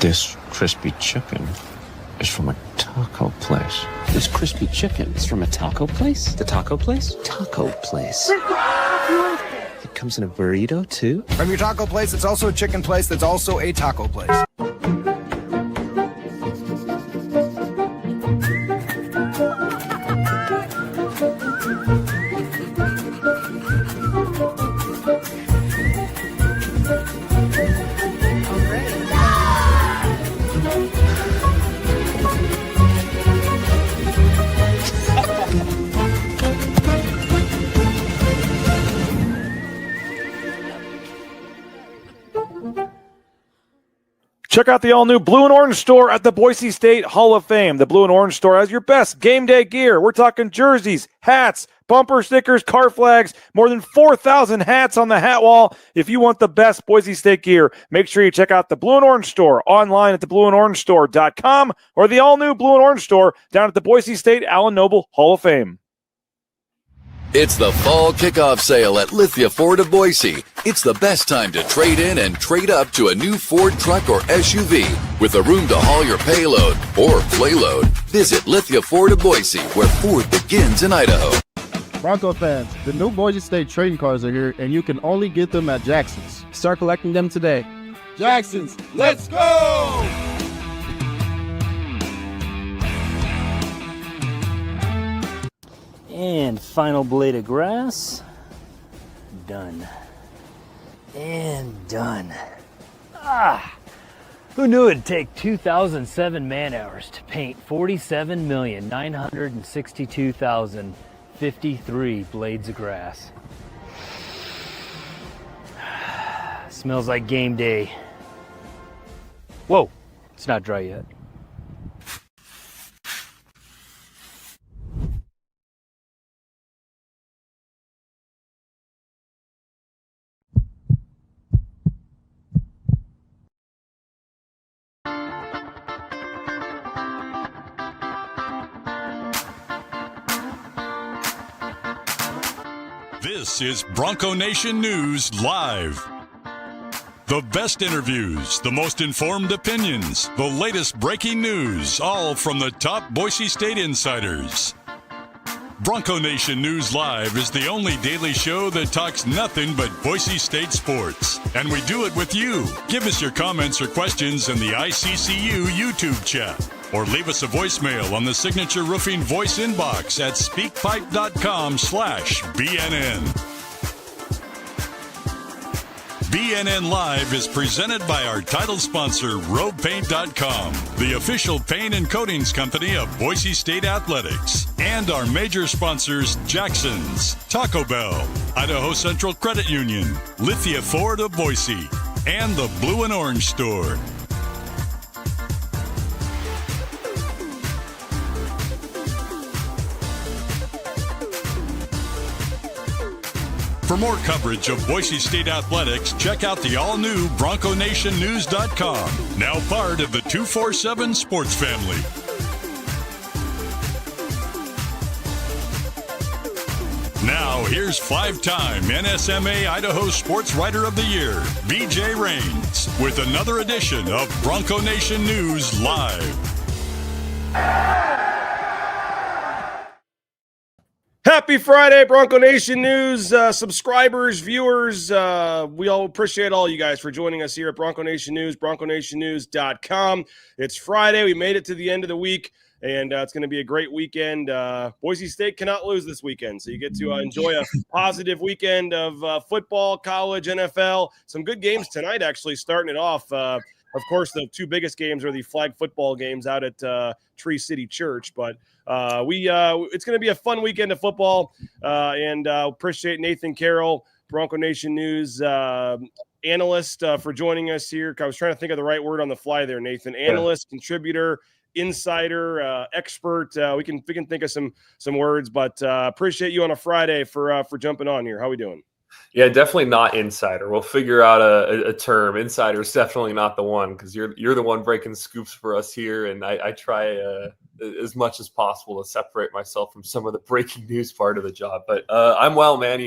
This crispy chicken is from a taco place. This crispy chicken is from a taco place? The taco place? Taco place. It comes in a burrito, too? From your taco place, it's also a chicken place that's also a taco place. Check out the all-new Blue and Orange store at the Boise State Hall of Fame. The Blue and Orange store has your best game day gear. We're talking jerseys, hats, bumper stickers, car flags, more than 4,000 hats on the hat wall. If you want the best Boise State gear, make sure you check out the Blue and Orange store online at theblueandorangestore.com or the all-new Blue and Orange store down at the Boise State Allen Noble Hall of Fame. It's the fall kickoff sale at Lithia Ford of Boise. It's the best time to trade in and trade up to a new Ford truck or SUV with a room to haul your payload or playload. Visit Lithia Ford of Boise, where Ford begins in Idaho. Bronco fans, the new Boise State trading cards are here, and you can only get them at Jackson's. Start collecting them today. Jackson's, let's go! And final blade of grass. Done. And done. Who knew it'd take 2,007 man-hours to paint 47,962,053 blades of grass? Smells like game day. Whoa, it's not dry yet. This is Bronco Nation News Live. The best interviews, the most informed opinions, the latest breaking news, all from the top Boise State insiders. Bronco Nation News Live is the only daily show that talks nothing but Boise State sports. And we do it with you. Give us your comments or questions in the ICCU YouTube chat. Or leave us a voicemail on the Signature Roofing voice inbox at speakpipe.com/BNN. BNN Live is presented by our title sponsor, RoadPaint.com, the official paint and coatings company of Boise State Athletics, and our major sponsors, Jackson's, Taco Bell, Idaho Central Credit Union, Lithia Ford of Boise, and the Blue and Orange store. For more coverage of Boise State athletics, check out the all-new BroncoNationNews.com, now part of the 247 Sports family. Now, here's five-time NSMA Idaho Sports Writer of the Year, BJ Rains, with another edition of Bronco Nation News Live. Happy Friday, Bronco Nation News subscribers, viewers. We all appreciate all you guys for joining us here at Bronco Nation News, BroncoNationNews.com. It's Friday. We made it to the end of the week, and it's going to be a great weekend. Boise State cannot lose this weekend, so you get to enjoy a positive weekend of football, college, NFL. Some good games tonight, actually, starting it off. Of course, the two biggest games are the flag football games out at Tree City Church, but it's going to be a fun weekend of football, and appreciate Nathan Carroll, Bronco Nation News analyst, for joining us here. I was trying to think of the right word on the fly there, Nathan. Analyst, contributor, insider, expert. We can think of some words, but appreciate you on a Friday for jumping on here. How we doing? Yeah, definitely not insider. We'll figure out a term. Insider is definitely not the one, because you're the one breaking scoops for us here, and I try as much as possible to separate myself from some of the breaking news part of the job. But I'm well, man.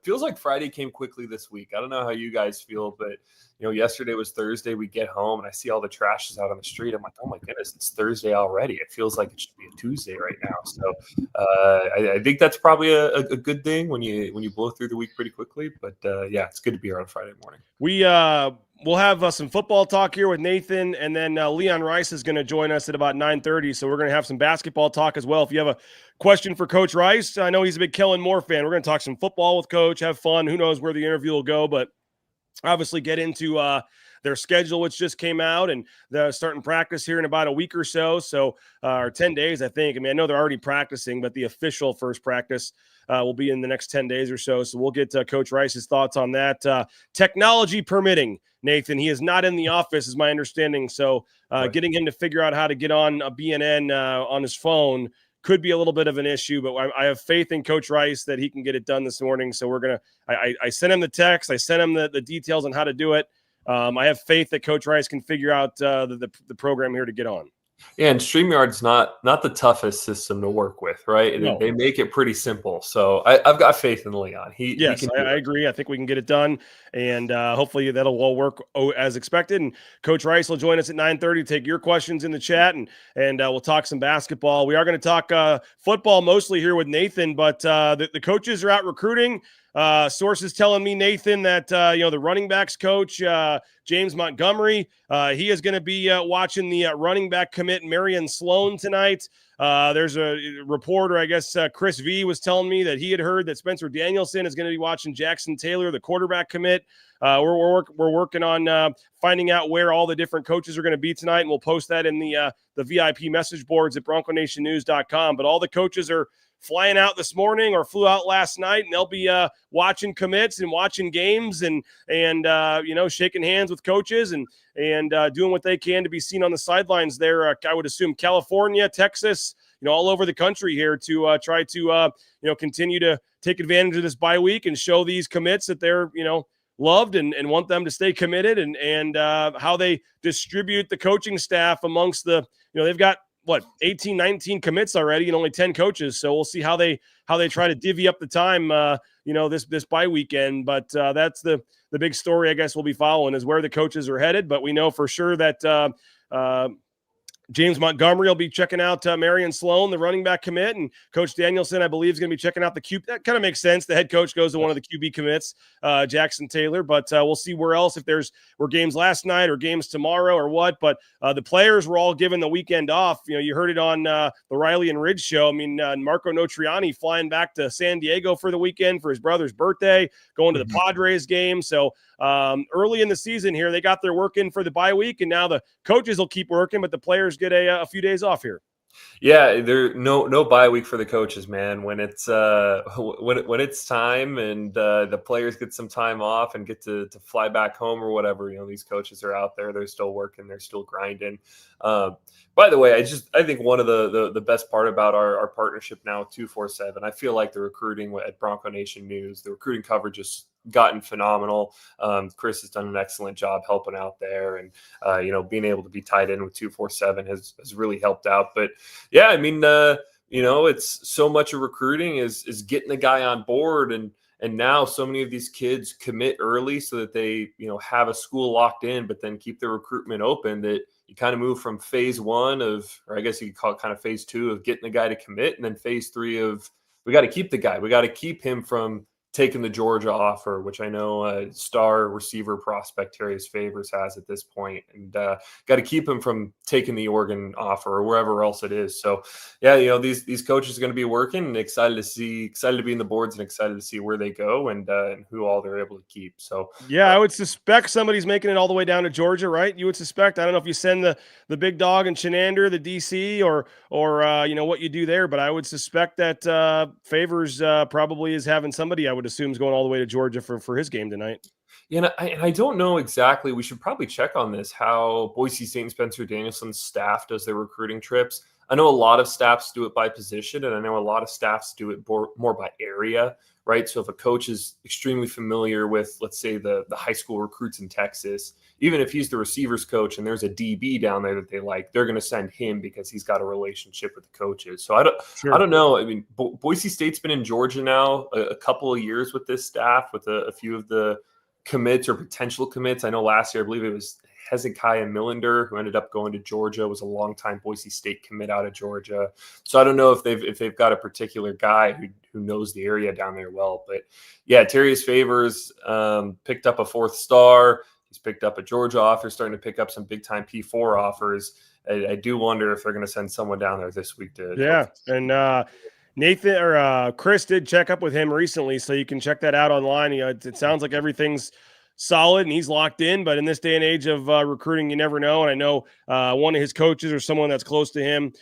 Feels like Friday came quickly this week. I don't know how you guys feel, but yesterday was Thursday. We get home and I see all the trash is out on the street. I'm like, oh my goodness, it's Thursday already. It feels like it should be a Tuesday right now. So I think that's probably a good thing when you blow through the week pretty quickly. But yeah, it's good to be here on Friday morning. We'll have some football talk here with Nathan, and then Leon Rice is going to join us at about 9:30. So we're going to have some basketball talk as well. If you have a question for Coach Rice, I know he's a big Kellen Moore fan. We're going to talk some football with Coach, have fun. Who knows where the interview will go, but obviously get into their schedule, which just came out, and they're starting practice here in about a week or so. Or 10 days, I think. I mean, I know they're already practicing, but the official first practice will be in the next 10 days or so. So we'll get Coach Rice's thoughts on that. Technology permitting, Nathan, he is not in the office, is my understanding. So Right. Getting him to figure out how to get on a BNN on his phone could be a little bit of an issue, but I have faith in Coach Rice that he can get it done this morning. So I sent him the text. I sent him the details on how to do it. I have faith that Coach Rice can figure out the program here to get on. Yeah, and StreamYard's not the toughest system to work with, right? No. They make it pretty simple. So I've got faith in Leon. He can do I it. agree. I think we can get it done, and hopefully that'll all work as expected. And Coach Rice will join us at 9:30. Take your questions in the chat, and we'll talk some basketball. We are going to talk football mostly here with Nathan, but the coaches are out recruiting. Sources telling me, Nathan, that the running backs coach James Montgomery, he is going to be watching the running back commit Marion Sloan tonight. There's a reporter, I guess Chris V was telling me that he had heard that Spencer Danielson is going to be watching Jackson Taylor, the quarterback commit. We're working on finding out where all the different coaches are going to be tonight, and we'll post that in the VIP message boards at BroncoNationNews.com. But all the coaches are flying out this morning or flew out last night, and they'll be watching commits and watching games and shaking hands with coaches and doing what they can to be seen on the sidelines there. I would assume California, Texas, all over the country here to try to continue to take advantage of this bye week and show these commits that they're loved and want them to stay committed, and how they distribute the coaching staff amongst they've got 18, 19 commits already and only 10 coaches. So we'll see how they try to divvy up the time, this bye weekend. But that's the big story, I guess, we'll be following is where the coaches are headed. But we know for sure that James Montgomery will be checking out Marion Sloan, the running back commit, and Coach Danielson, I believe, is going to be checking out the QB. That kind of makes sense. The head coach goes to one of the QB commits, Jackson Taylor, but we'll see where else, if were games last night or games tomorrow or what. But the players were all given the weekend off. You heard it on the Riley and Ridge show. I mean, Marco Notriani flying back to San Diego for the weekend for his brother's birthday, going to the Padres game. So early in the season here, they got their work in for the bye week, and now the coaches will keep working, but the players get a few days off here. Yeah, there no bye week for the coaches, man. When it's when it's time and the players get some time off and get to fly back home or whatever, these coaches are out there. They're still working. They're still grinding. By the way, I think one of the best part about our partnership now with 247, I feel like the recruiting at Bronco Nation News, the recruiting coverage has gotten phenomenal. Chris has done an excellent job helping out there, and being able to be tied in with 247 has really helped out. But yeah, I mean, it's so much of recruiting is getting the guy on board, and now so many of these kids commit early so that they have a school locked in, but then keep their recruitment open, that you kind of move from phase one of, or I guess you could call it kind of phase two of getting the guy to commit, and then phase three of we got to keep the guy. We got to keep him from taking the Georgia offer, which I know star receiver prospect Terry Favors has at this point, and got to keep him from taking the Oregon offer or wherever else it is. So yeah, these coaches are going to be working, and excited to be in the boards and excited to see where they go and who all they're able to keep. So yeah, I would suspect somebody's making it all the way down to Georgia, right? You would suspect. I don't know if you send the big dog in Chenander, the DC, or what you do there, but I would suspect that Favors probably is having somebody, I would assume, is going all the way to Georgia for his game tonight. Yeah, and I don't know exactly. We should probably check on this, how Boise State and Spencer Danielson's staff does their recruiting trips. I know a lot of staffs do it by position, and I know a lot of staffs do it more by area, right? So if a coach is extremely familiar with, let's say, the high school recruits in Texas, even if he's the receivers coach and there's a DB down there that they like, they're going to send him because he's got a relationship with the coaches. So I don't know. I mean, Boise State's been in Georgia now a couple of years with this staff, with a few of the commits or potential commits. I know last year, I believe it was Hezekiah Millender, who ended up going to Georgia, was a longtime Boise State commit out of Georgia. So I don't know if they've got a particular guy who knows the area down there well. But yeah, Terrius Favors picked up a 4th star. He's picked up a Georgia offer, starting to pick up some big-time P4 offers. I do wonder if they're going to send someone down there this week to. Yeah, and Nathan or Chris did check up with him recently, so you can check that out online. It sounds like everything's solid and he's locked in, but in this day and age of recruiting, you never know. And I know one of his coaches or someone that's close to him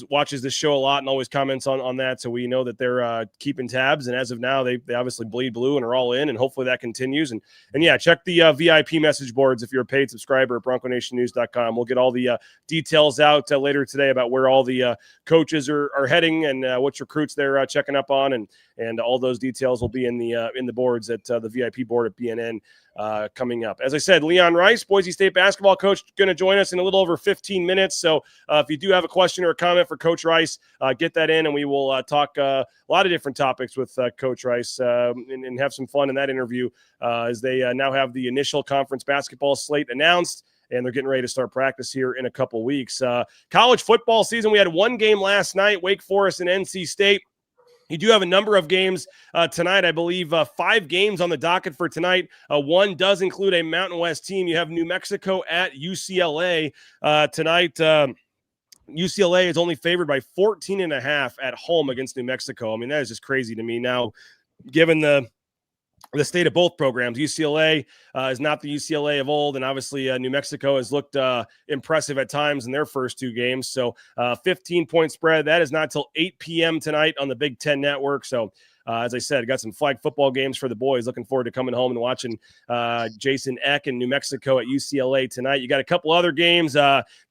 watches this show a lot and always comments on that. So we know that they're keeping tabs. And as of now, they obviously bleed blue and are all in, and hopefully that continues. And yeah, check the VIP message boards if you're a paid subscriber at BroncoNationNews.com. We'll get all the details out later today about where all the coaches are heading and which recruits they're checking up on, and all those details will be in the boards at the VIP board at BNN coming up. As I said, Leon Rice, Boise State basketball coach, going to join us in a little over 15 minutes. So if you do have a question or a comment for Coach Rice, get that in, and we will talk a lot of different topics with Coach Rice and have some fun in that interview as they now have the initial conference basketball slate announced, and they're getting ready to start practice here in a couple weeks. College football season, we had one game last night, Wake Forest and NC State. You do have a number of games tonight. I believe 5 games on the docket for tonight. One does include a Mountain West team. You have New Mexico at UCLA tonight. UCLA is only favored by 14.5 at home against New Mexico. I mean, that is just crazy to me. Now, given the state of both programs, UCLA is not the UCLA of old, and obviously New Mexico has looked impressive at times in their first 2 games. So 15-point spread. That is not till 8 p.m. tonight on the Big Ten Network. So as I said, I got some flag football games for the boys. Looking forward to coming home and watching Jason Eck and New Mexico at UCLA tonight. You got a couple other games.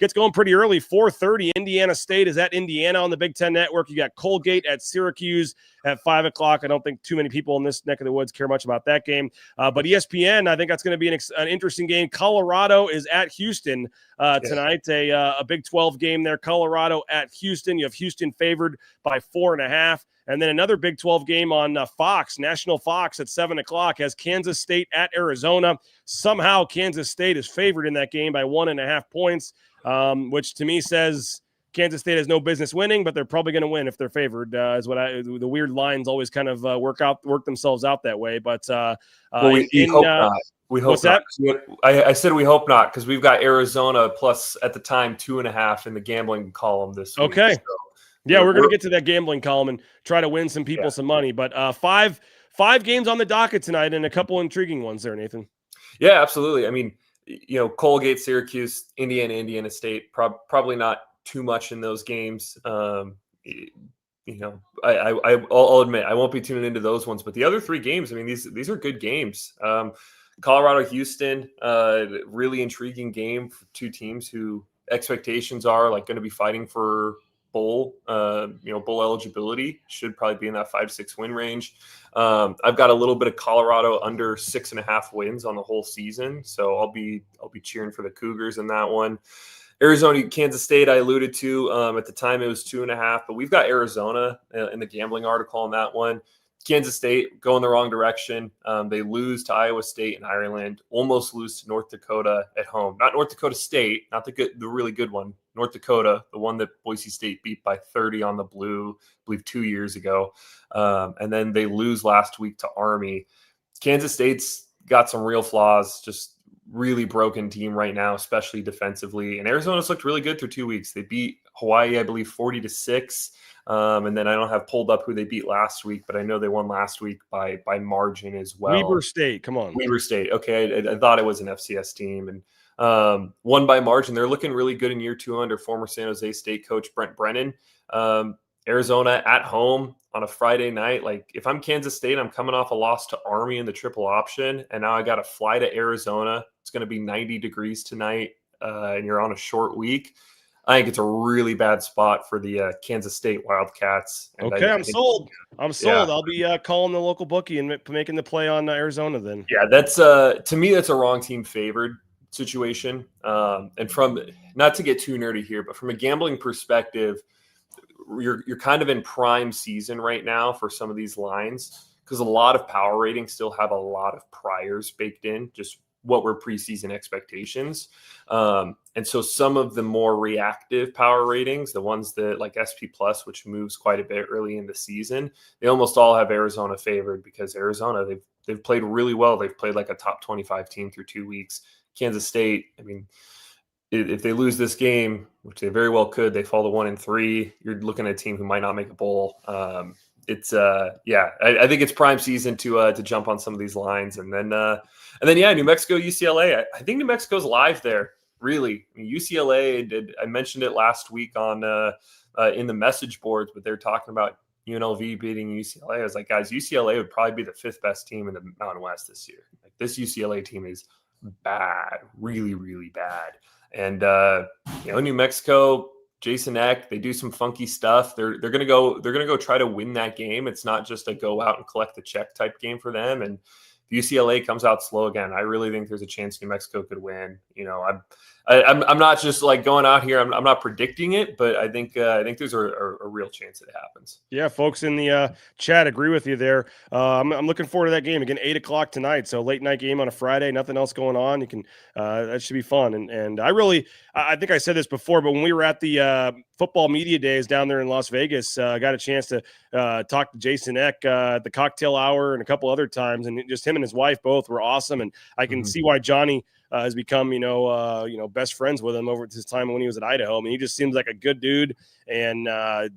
Gets going pretty early, 4:30. Indiana State is at Indiana on the Big Ten Network. You got Colgate at Syracuse at 5 o'clock. I don't think too many people in this neck of the woods care much about that game. But ESPN, I think that's going to be an interesting game. Colorado is at Houston tonight, a Big 12 game there. Colorado at Houston. You have Houston favored by 4.5. And then another Big 12 game on Fox, National Fox at 7 o'clock has Kansas State at Arizona. Somehow Kansas State is favored in that game by 1.5 points, which to me says Kansas State has no business winning, but they're probably going to win if they're favored. Is what the weird lines always kind of work themselves out that way. But we hope not. We hope what's not. that? I said we hope not, because we've got Arizona plus at the time 2.5 in the gambling column this week. Okay. So yeah, we're going to get to that gambling column and try to win some people some money. But five games on the docket tonight and a couple intriguing ones there, Nathan. Yeah, absolutely. I mean, Colgate, Syracuse, Indiana State, probably not too much in those games. I'll admit I won't be tuning into those ones. But the other 3 games, I mean, these are good games. Colorado, Houston, really intriguing game for 2 teams who expectations are like going to be fighting for bowl eligibility. Should probably be in that 5-6 win range. I've got a little bit of Colorado under 6.5 wins on the whole season, so I'll be cheering for the Cougars in that one. Arizona, Kansas State, I alluded to at the time it was 2.5, but we've got Arizona in the gambling article on that one. Kansas State going the wrong direction. They lose to Iowa State and Ireland, almost lose to North Dakota at home. Not North Dakota State, not the really good one. North Dakota, the one that Boise State beat by 30 on the blue, I believe 2 years ago. And then they lose last week to Army. Kansas State's got some real flaws, just really broken team right now, especially defensively. And Arizona's looked really good through 2 weeks. They beat Hawaii, I believe, 40-6. And then I don't have pulled up who they beat last week, but I know they won last week by margin as well. Weber State, come on. Weber State. Okay, I thought it was an FCS team, and won by margin. They're looking really good in year 2 under former San Jose State coach Brent Brennan. Arizona at home on a Friday night. Like, if I'm Kansas State, I'm coming off a loss to Army in the triple option, and now I got to fly to Arizona. It's going to be 90 degrees tonight, and you're on a short week. I think it's a really bad spot for the Kansas State Wildcats. And Okay, I I'm think, sold. I'm sold. Yeah. I'll be calling the local bookie and making the play on Arizona then. Yeah, that's to me that's a wrong team favored situation. And from not to get too nerdy here, but from a gambling perspective, you're kind of in prime season right now for some of these lines because a lot of power ratings still have a lot of priors baked in, just what were preseason expectations. And so some of the more reactive power ratings, the ones that like SP Plus, which moves quite a bit early in the season, they almost all have Arizona favored because Arizona, they've played really well. They've played like a top 25 team through 2 weeks. Kansas State, I mean, if they lose this game, which they very well could, they fall to 1-3. You're looking at a team who might not make a bowl. I think it's prime season to jump on some of these lines, and then New Mexico, UCLA. I think New Mexico's live there. Really, I mean, UCLA. I mentioned it last week on in the message boards, but they're talking about UNLV beating UCLA. I was like, guys, UCLA would probably be the 5th best team in the Mountain West this year. Like, this UCLA team is bad, really, really bad. And New Mexico, Jason Eck, they do some funky stuff. They're gonna go try to win that game. It's not just a go out and collect the check type game for them. And if UCLA comes out slow again, I really think there's a chance New Mexico could win. I'm not just like going out here. I'm not predicting it, but I think there's a real chance it happens. Yeah, folks in the chat agree with you there. I'm looking forward to that game again, 8:00 tonight. So late night game on a Friday, nothing else going on. You can that should be fun. And I think I said this before, but when we were at the football media days down there in Las Vegas, I got a chance to talk to Jason Eck at the cocktail hour and a couple other times, and just him and his wife both were awesome. And I can see why Johnny has become, best friends with him over his time when he was at Idaho. I mean, he just seems like a good dude and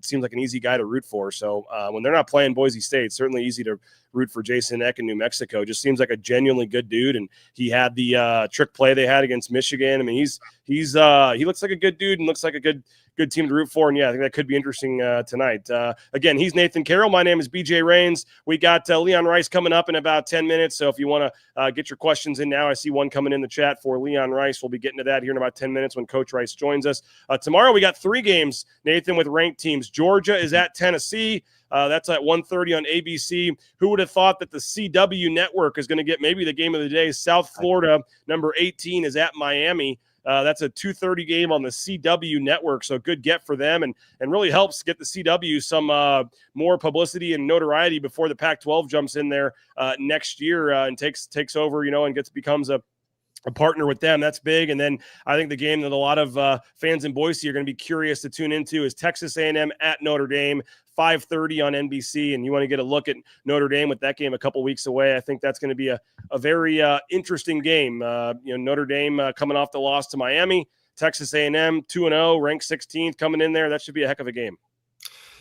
seems like an easy guy to root for. So when they're not playing Boise State, certainly easy to root for Jason Eck in New Mexico. Just seems like a genuinely good dude. And he had the trick play they had against Michigan. I mean, he looks like a good dude and looks like a good team to root for. And yeah, I think that could be interesting tonight. Again, he's Nathan Carroll. My name is BJ Rains. We got Leon Rice coming up in about 10 minutes. So if you want to get your questions in now, I see one coming in the chat for Leon Rice. We'll be getting to that here in about 10 minutes when Coach Rice joins us. Tomorrow we got 3 games, Nathan, with ranked teams. Georgia is at Tennessee. That's at 1:30 on ABC. Who would have thought that the CW network is going to get maybe the game of the day? South Florida, number 18, is at Miami. That's a 2:30 game on the CW network, so good get for them, and really helps get the CW some more publicity and notoriety before the Pac-12 jumps in there next year and takes over, and becomes a partner with them. That's big. And then I think the game that a lot of fans in Boise are going to be curious to tune into is Texas A&M at Notre Dame, 5:30 on NBC. And you want to get a look at Notre Dame with that game a couple weeks away. I think that's going to be a very interesting game. Notre Dame coming off the loss to Miami, Texas A&M 2-0, ranked 16th coming in there. That should be a heck of a game.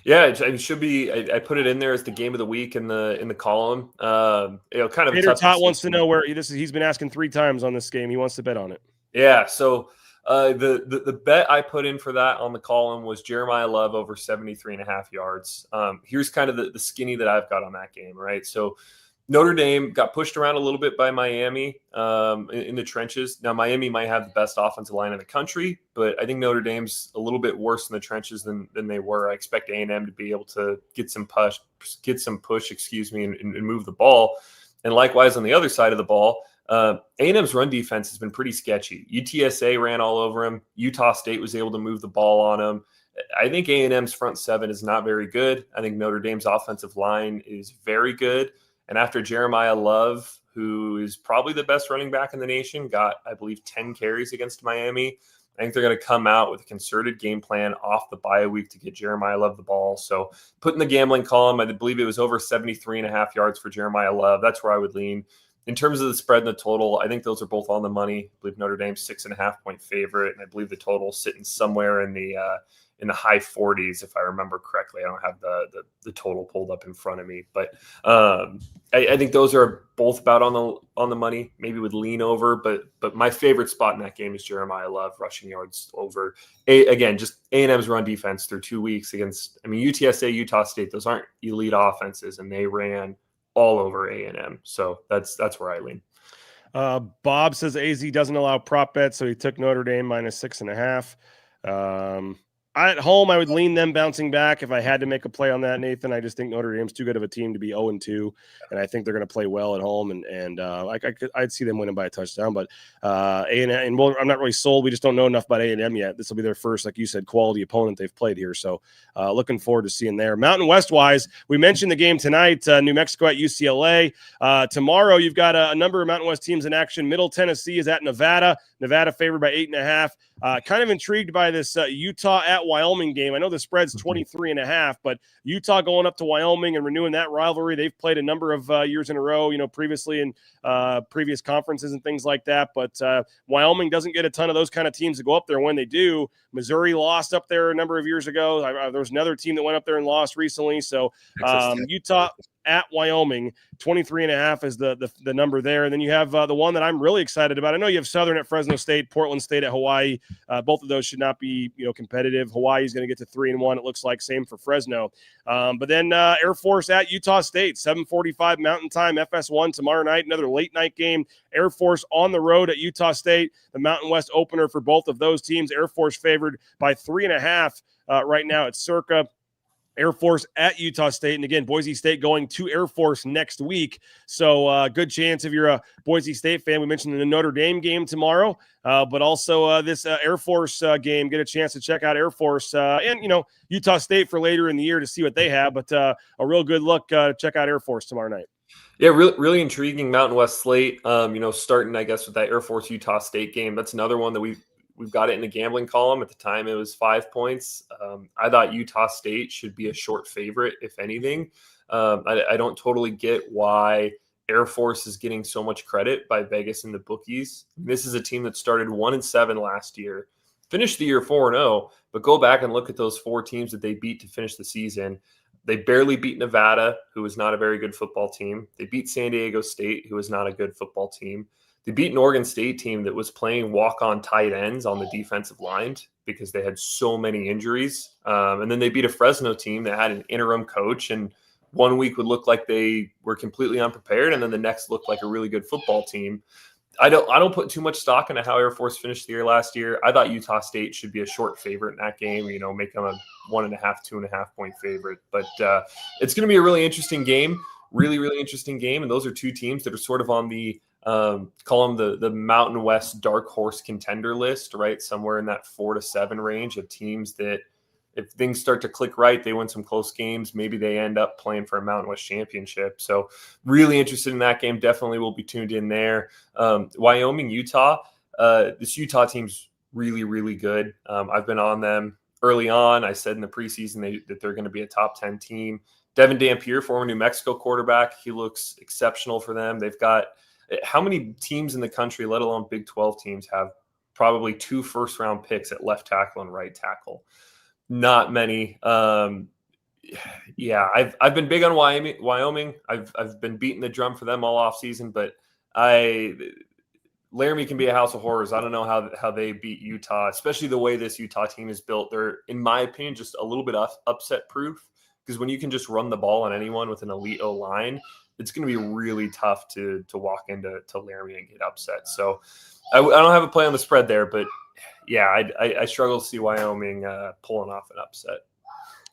Yeah, it should be. I put it in there as the game of the week in the column. Kind of. Peter Tot wants to know where he's been asking 3 times on this game. He wants to bet on it. Yeah. So the bet I put in for that on the column was Jeremiah Love over 73.5 yards. Here's kind of the skinny that I've got on that game. Right. So Notre Dame got pushed around a little bit by Miami in the trenches. Now, Miami might have the best offensive line in the country, but I think Notre Dame's a little bit worse in the trenches than they were. I expect A&M to be able to get some push, and move the ball. And likewise, on the other side of the ball, A&M's run defense has been pretty sketchy. UTSA ran all over him. Utah State was able to move the ball on him. I think A&M's front 7 is not very good. I think Notre Dame's offensive line is very good. And after Jeremiah Love, who is probably the best running back in the nation, got, I believe, 10 carries against Miami, I think they're going to come out with a concerted game plan off the bye week to get Jeremiah Love the ball. So put in the gambling column, I believe it was over 73.5 yards for Jeremiah Love. That's where I would lean. In terms of the spread and the total, I think those are both on the money. I believe Notre Dame's 6.5-point favorite, and I believe the total sitting somewhere in the high 40s, if I remember correctly. I don't have the total pulled up in front of me, but I think those are both about on the money. Maybe would lean over, but my favorite spot in that game is Jeremiah Love rushing yards over. Again, just A&M's run defense through 2 weeks against. UTSA, Utah State. Those aren't elite offenses, and they ran all over A&M. So that's where I lean. Bob says AZ doesn't allow prop bets, so he took Notre Dame -6.5. At home, I would lean them bouncing back if I had to make a play on that, Nathan. I just think Notre Dame's too good of a team to be 0-2, and I think they're going to play well at home. And I'd see them winning by a touchdown. But A&M, and well, I'm not really sold. We just don't know enough about A&M yet. This will be their first, like you said, quality opponent they've played here. So looking forward to seeing there. Mountain West wise, we mentioned the game tonight. New Mexico at UCLA. Tomorrow, you've got a number of Mountain West teams in action. Middle Tennessee is at Nevada. Nevada favored by 8.5. Kind of intrigued by this Utah at Wyoming game. I know the spread's 23.5, but Utah going up to Wyoming and renewing that rivalry. They've played a number of years in a row, previously in previous conferences and things like that. But Wyoming doesn't get a ton of those kind of teams to go up there. When they do, Missouri lost up there a number of years ago. There was another team that went up there and lost recently. So Utah at Wyoming, 23.5 is the number there. And then you have the one that I'm really excited about. I know you have Southern at Fresno State, Portland State at Hawaii. Both of those should not be competitive. Hawaii's going to get to 3-1. It looks like same for Fresno. But then Air Force at Utah State, 7:45 Mountain Time, FS1 tomorrow night. Another late night game. Air Force on the road at Utah State. The Mountain West opener for both of those teams. Air Force favored by 3.5 right now at Circa. Air Force at Utah State. And again, Boise State going to Air Force next week. So good chance if you're a Boise State fan. We mentioned the Notre Dame game tomorrow, but also this Air Force game. Get a chance to check out Air Force and, Utah State for later in the year to see what they have. But a real good look. Check out Air Force tomorrow night. Yeah, really intriguing Mountain West slate. Starting, I guess, with that Air Force Utah State game. That's another one that we've got it in the gambling column. At the time, it was 5 points. I thought Utah State should be a short favorite, if anything. I don't totally get why Air Force is getting so much credit by Vegas and the bookies. This is a team that started 1-7 last year, finished the year 4-0, but go back and look at those 4 teams that they beat to finish the season. They barely beat Nevada, who is not a very good football team. They beat San Diego State, who is not a good football team. They beat an Oregon State team that was playing walk-on tight ends on the defensive line because they had so many injuries. And then they beat a Fresno team that had an interim coach, and 1 week would look like they were completely unprepared, and then the next looked like a really good football team. I don't put too much stock into how Air Force finished the year last year. I thought Utah State should be a short favorite in that game, make them a 1.5, 2.5 point favorite. But it's going to be a really interesting game, really, really interesting game. And those are two teams that are sort of on the call them the Mountain West dark horse contender list, right? Somewhere in that 4-7 range of teams that if things start to click right, they win some close games. Maybe they end up playing for a Mountain West championship. So really interested in that game. Definitely will be tuned in there. Wyoming, Utah. This Utah team's really, really good. I've been on them early on. I said in the preseason that they're going to be a top 10 team. Devin Dampier, former New Mexico quarterback. He looks exceptional for them. They've got how many teams in the country, let alone Big 12 teams, have probably 2 first-round picks at left tackle and right tackle? Not many. I've been big on Wyoming. I've been beating the drum for them all off season, but Laramie can be a house of horrors. I don't know how they beat Utah, especially the way this Utah team is built. They're, in my opinion, just a little bit upset proof, because when you can just run the ball on anyone with an elite O-line, it's going to be really tough to walk into Laramie and get upset. So I don't have a play on the spread there, but yeah, I struggle to see Wyoming pulling off an upset.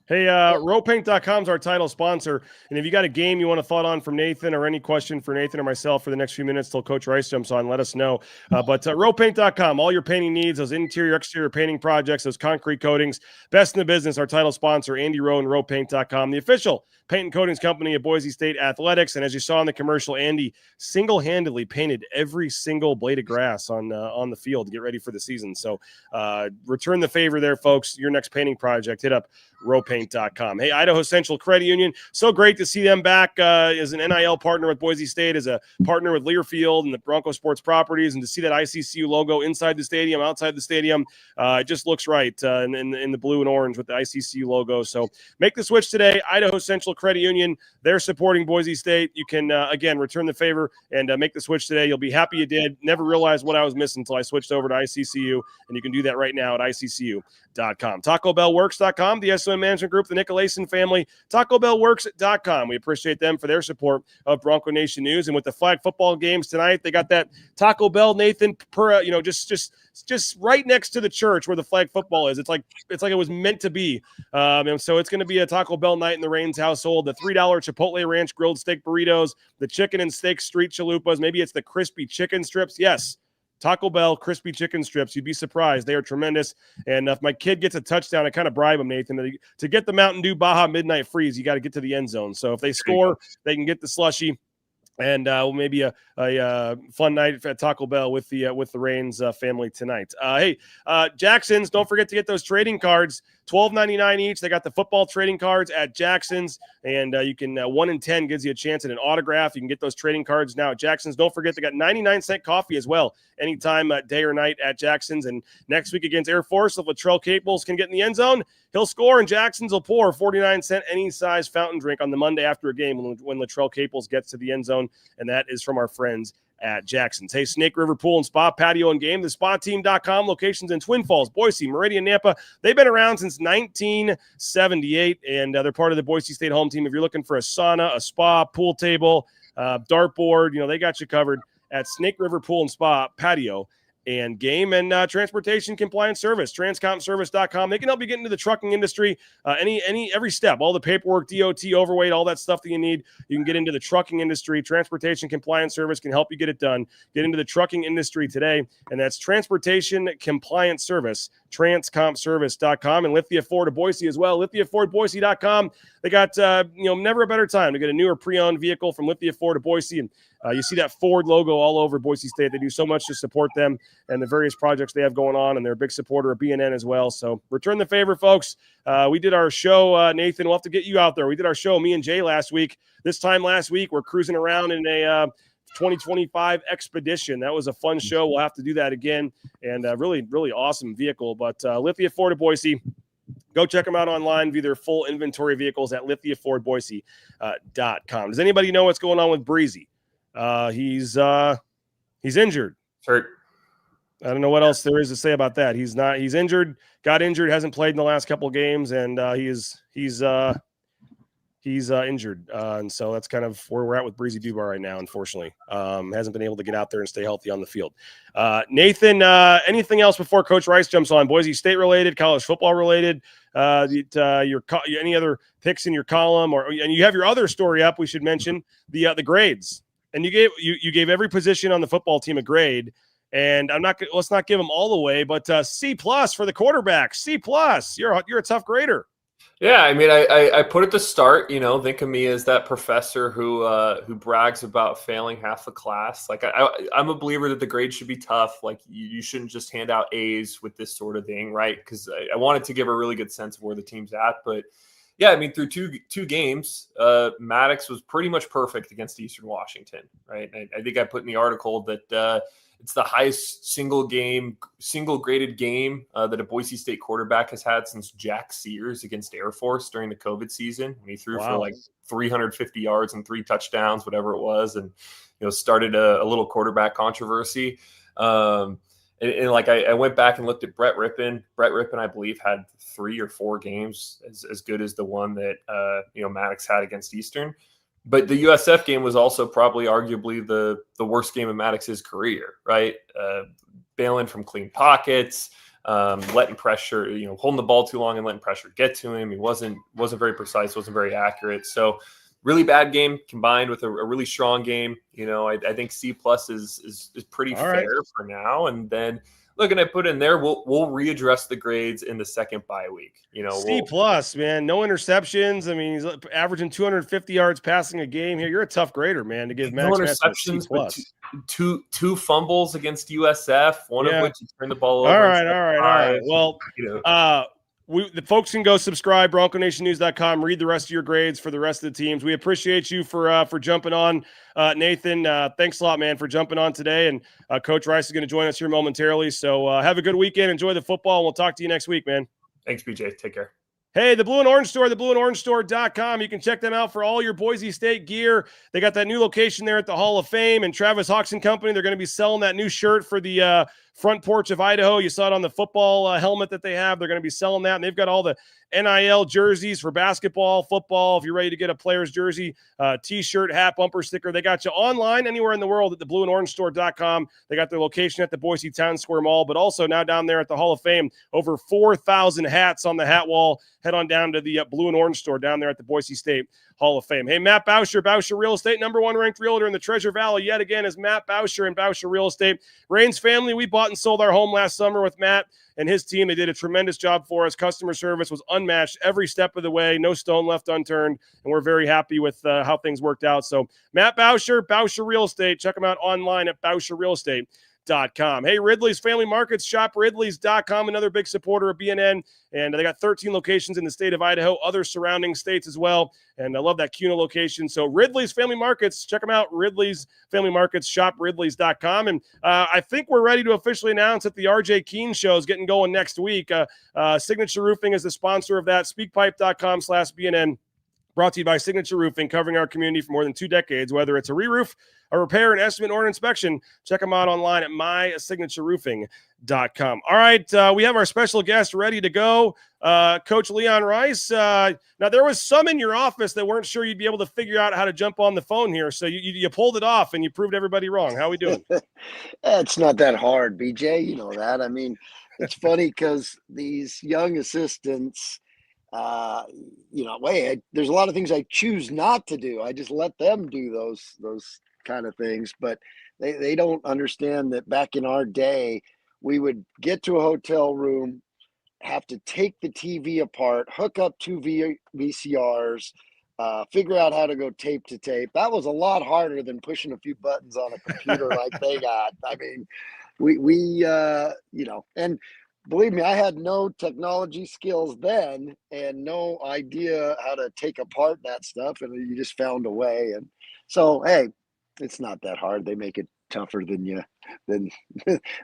Hey, RowPaint.com is our title sponsor. And if you got a game you want a thought on from Nathan or any question for Nathan or myself for the next few minutes till Coach Rice jumps on, let us know. But RowPaint.com, all your painting needs, those interior, exterior painting projects, those concrete coatings, best in the business, our title sponsor, Andy Rowe and RowPaint.com, the official paint and coatings company of Boise State Athletics. And as you saw in the commercial, Andy single-handedly painted every single blade of grass on the field to get ready for the season. So return the favor there, folks. Your next painting project, hit up RowPaint.com. Hey, Idaho Central Credit Union, so great to see them back as an NIL partner with Boise State, as a partner with Learfield and the Bronco Sports Properties, and to see that ICCU logo inside the stadium, outside the stadium, it just looks right in the blue and orange with the ICCU logo. So make the switch today. Idaho Central Mutual Credit Union. They're supporting Boise State. You can, again, return the favor and make the switch today. You'll be happy you did. Never realized what I was missing until I switched over to ICCU, and you can do that right now at ICCU.com. TacoBellWorks.com, the SON Management Group, the Nicolason family, TacoBellWorks.com. We appreciate them for their support of Bronco Nation News. And with the flag football games tonight, they got that Taco Bell, Nathan, just right next to the church where the flag football is. It's like it was meant to be. And so it's going to be a Taco Bell night in the Raines household. The $3 Chipotle Ranch grilled steak burritos, the chicken and steak street chalupas. Maybe it's the crispy chicken strips. Yes, Taco Bell crispy chicken strips. You'd be surprised. They are tremendous. And if my kid gets a touchdown, I kind of bribe him, Nathan. To get the Mountain Dew Baja Midnight Freeze, you got to get to the end zone. So if they score, they can get the slushie. And maybe a fun night at Taco Bell with the Raines family tonight. Hey, Jackson's, don't forget to get those trading cards, $12.99 each. They got the football trading cards at Jackson's, and you can 1 in 10 gives you a chance at an autograph. You can get those trading cards now at Jackson's. Don't forget they got 99-cent coffee as well, anytime, day or night at Jackson's. And next week against Air Force, if Latrell Caples can get in the end zone, he'll score, and Jackson's will pour 49-cent any size fountain drink on the Monday after a game when Latrell Caples gets to the end zone, and that is from our friends at Jackson's. Hey, Snake River Pool and Spa, patio and game, thespateam.com, locations in Twin Falls, Boise, Meridian, Nampa. They've been around since 1978, and they're part of the Boise State home team. If you're looking for a sauna, a spa, pool table, dartboard, they got you covered at Snake River Pool and Spa, patio and game, and transportation compliance service, transcompservice.com. They can help you get into the trucking industry, every step, all the paperwork, DOT, overweight, all that stuff that you need. You can get into the trucking industry. Transportation compliance service can help you get it done. Get into the trucking industry today, and that's transportation compliance service, transcompservice.com. And Lithia Ford of Boise as well, lithiafordboise.com. They got, never a better time to get a newer pre-owned vehicle from Lithia Ford of Boise. And you see that Ford logo all over Boise State. They do so much to support them and the various projects they have going on, and they're a big supporter of BNN as well. So return the favor, folks. We did our show, Nathan. We'll have to get you out there. We did our show, me and Jay, last week. This time last week, we're cruising around in a 2025 Expedition. That was a fun show. We'll have to do that again, and really, really awesome vehicle. But Lithia Ford of Boise, go check them out online, view their full inventory vehicles at lithiafordboise.com. Does anybody know what's going on with Breezy? He's injured. Hurt. I don't know what else there is to say about that. He's injured, got injured, hasn't played in the last couple of games, and he's injured. And so that's kind of where we're at with Breezy Dubar right now, unfortunately. Hasn't been able to get out there and stay healthy on the field. Nathan, anything else before Coach Rice jumps on? Boise State related, college football related, any other picks in your column, and you have your other story up, we should mention, the grades. And you gave every position on the football team a grade, and let's not give them all away, but C+ for the quarterback. C+. You're a tough grader. Yeah, I mean, I put at the start, think of me as that professor who brags about failing half the class. Like I'm a believer that the grades should be tough. Like you shouldn't just hand out A's with this sort of thing, right? Because I wanted to give a really good sense of where the team's at, but. Yeah, I mean, through two games, Maddox was pretty much perfect against Eastern Washington, right? I think I put in the article that it's the highest single graded game that a Boise State quarterback has had since Jack Sears against Air Force during the COVID season. When he threw for like 350 yards and 3 touchdowns, whatever it was, and started a little quarterback controversy. And like I went back and looked at Brett Rippon. Brett Rippon, I believe, had 3 or 4 games as good as the one that Maddox had against Eastern. But the USF game was also probably arguably the worst game of Maddox's career, right? Bailing from clean pockets, letting pressure, holding the ball too long and letting pressure get to him. He wasn't very precise, wasn't very accurate. So really bad game combined with a really strong game. I think C+ is pretty fair for now. And then looking at put in there, we'll readdress the grades in the second bye week. C+, man, no interceptions. I mean, he's averaging 250 yards passing a game here. You're a tough grader, man, to give Max interceptions, but two fumbles against USF, one of which he turned the ball over. All right. Well, the folks can go subscribe, BroncoNationNews.com, read the rest of your grades for the rest of the teams. We appreciate you for jumping on, Nathan. Thanks a lot, man, for jumping on today. And Coach Rice is going to join us here momentarily. So have a good weekend. Enjoy the football. And we'll talk to you next week, man. Thanks, BJ. Take care. Hey, the Blue and Orange Store, theblueandorangestore.com. You can check them out for all your Boise State gear. They got that new location there at the Hall of Fame, and Travis Hawks and Company, they're going to be selling that new shirt for the front porch of Idaho. You saw it on the football helmet that they have. They're going to be selling that, and they've got all the NIL jerseys for basketball, football. If you're ready to get a player's jersey, T-shirt, hat, bumper sticker, they got you online anywhere in the world at theblueandorangestore.com. They got their location at the Boise Town Square Mall, but also now down there at the Hall of Fame, over 4,000 hats on the hat wall. Head on down to the Blue and Orange Store down there at the Boise State Hall of Fame. Hey, Matt Bauscher, Bauscher Real Estate, number one ranked realtor in the Treasure Valley yet again is Matt Bauscher and Bauscher Real Estate. Rain's family, we bought and sold our home last summer with Matt and his team. They did a tremendous job for us. Customer service was unmatched every step of the way, no stone left unturned, and we're very happy with how things worked out. So Matt Bauscher, Bauscher Real Estate, check them out online at BauscherRealEstate.com. Hey, Ridley's Family Markets, shop Ridley's.com, another big supporter of BNN, and they got 13 locations in the state of Idaho, other surrounding states as well, and I love that Kuna location. So Ridley's Family Markets, check them out, Ridley's Family Markets, shop Ridley's.com, and I think we're ready to officially announce that the RJ Keene Show is getting going next week. Signature Roofing is the sponsor of that, speakpipe.com/BNN. Brought to you by Signature Roofing, covering our community for more than 2 decades. Whether it's a re-roof, a repair, an estimate, or an inspection, check them out online at mysignatureroofing.com. All right, we have our special guest ready to go, Coach Leon Rice. Now, there was some in your office that weren't sure you'd be able to figure out how to jump on the phone here, so you pulled it off, and you proved everybody wrong. How are we doing? It's not that hard, BJ. You know that. I mean, it's funny because these young assistants – there's a lot of things I choose not to do. I just let them do those kind of things, but they don't understand that back in our day, we would get to a hotel room, have to take the TV apart, hook up 2 VCRs, figure out how to go tape to tape. That was a lot harder than pushing a few buttons on a computer like they got. I mean, and believe me, I had no technology skills then and no idea how to take apart that stuff. And you just found a way. And so, hey, it's not that hard. They make it tougher than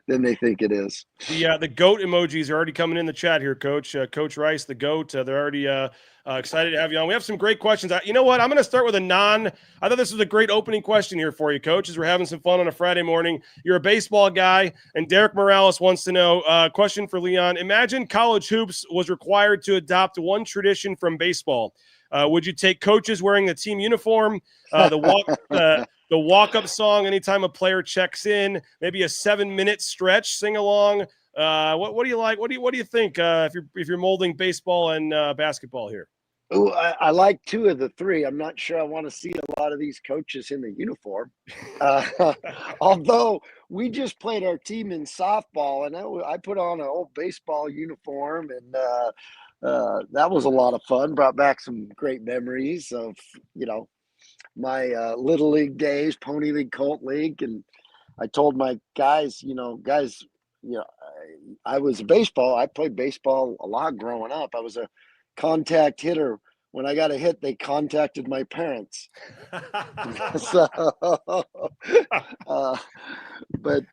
they think it is. The goat emojis are already coming in the chat here, Coach. Coach Rice, the goat. They're already excited to have you on. We have some great questions. You know what? I'm going to start with I thought this was a great opening question here for you, Coach, as we're having some fun on a Friday morning. You're a baseball guy, and Derek Morales wants to know, question for Leon. Imagine college hoops was required to adopt one tradition from baseball. Would you take coaches wearing the team uniform, the walk-up song anytime a player checks in, maybe a 7-minute stretch, sing along? What do you like? What do you think if you're molding baseball and basketball here? Oh, I like 2 of the 3. I'm not sure I want to see a lot of these coaches in the uniform. Although we just played our team in softball, and I put on an old baseball uniform, and that was a lot of fun. Brought back some great memories of, my Little League days, Pony League, Colt League. And I told my guys, I was I played baseball a lot growing up. I was a contact hitter. When I got a hit, they contacted my parents. But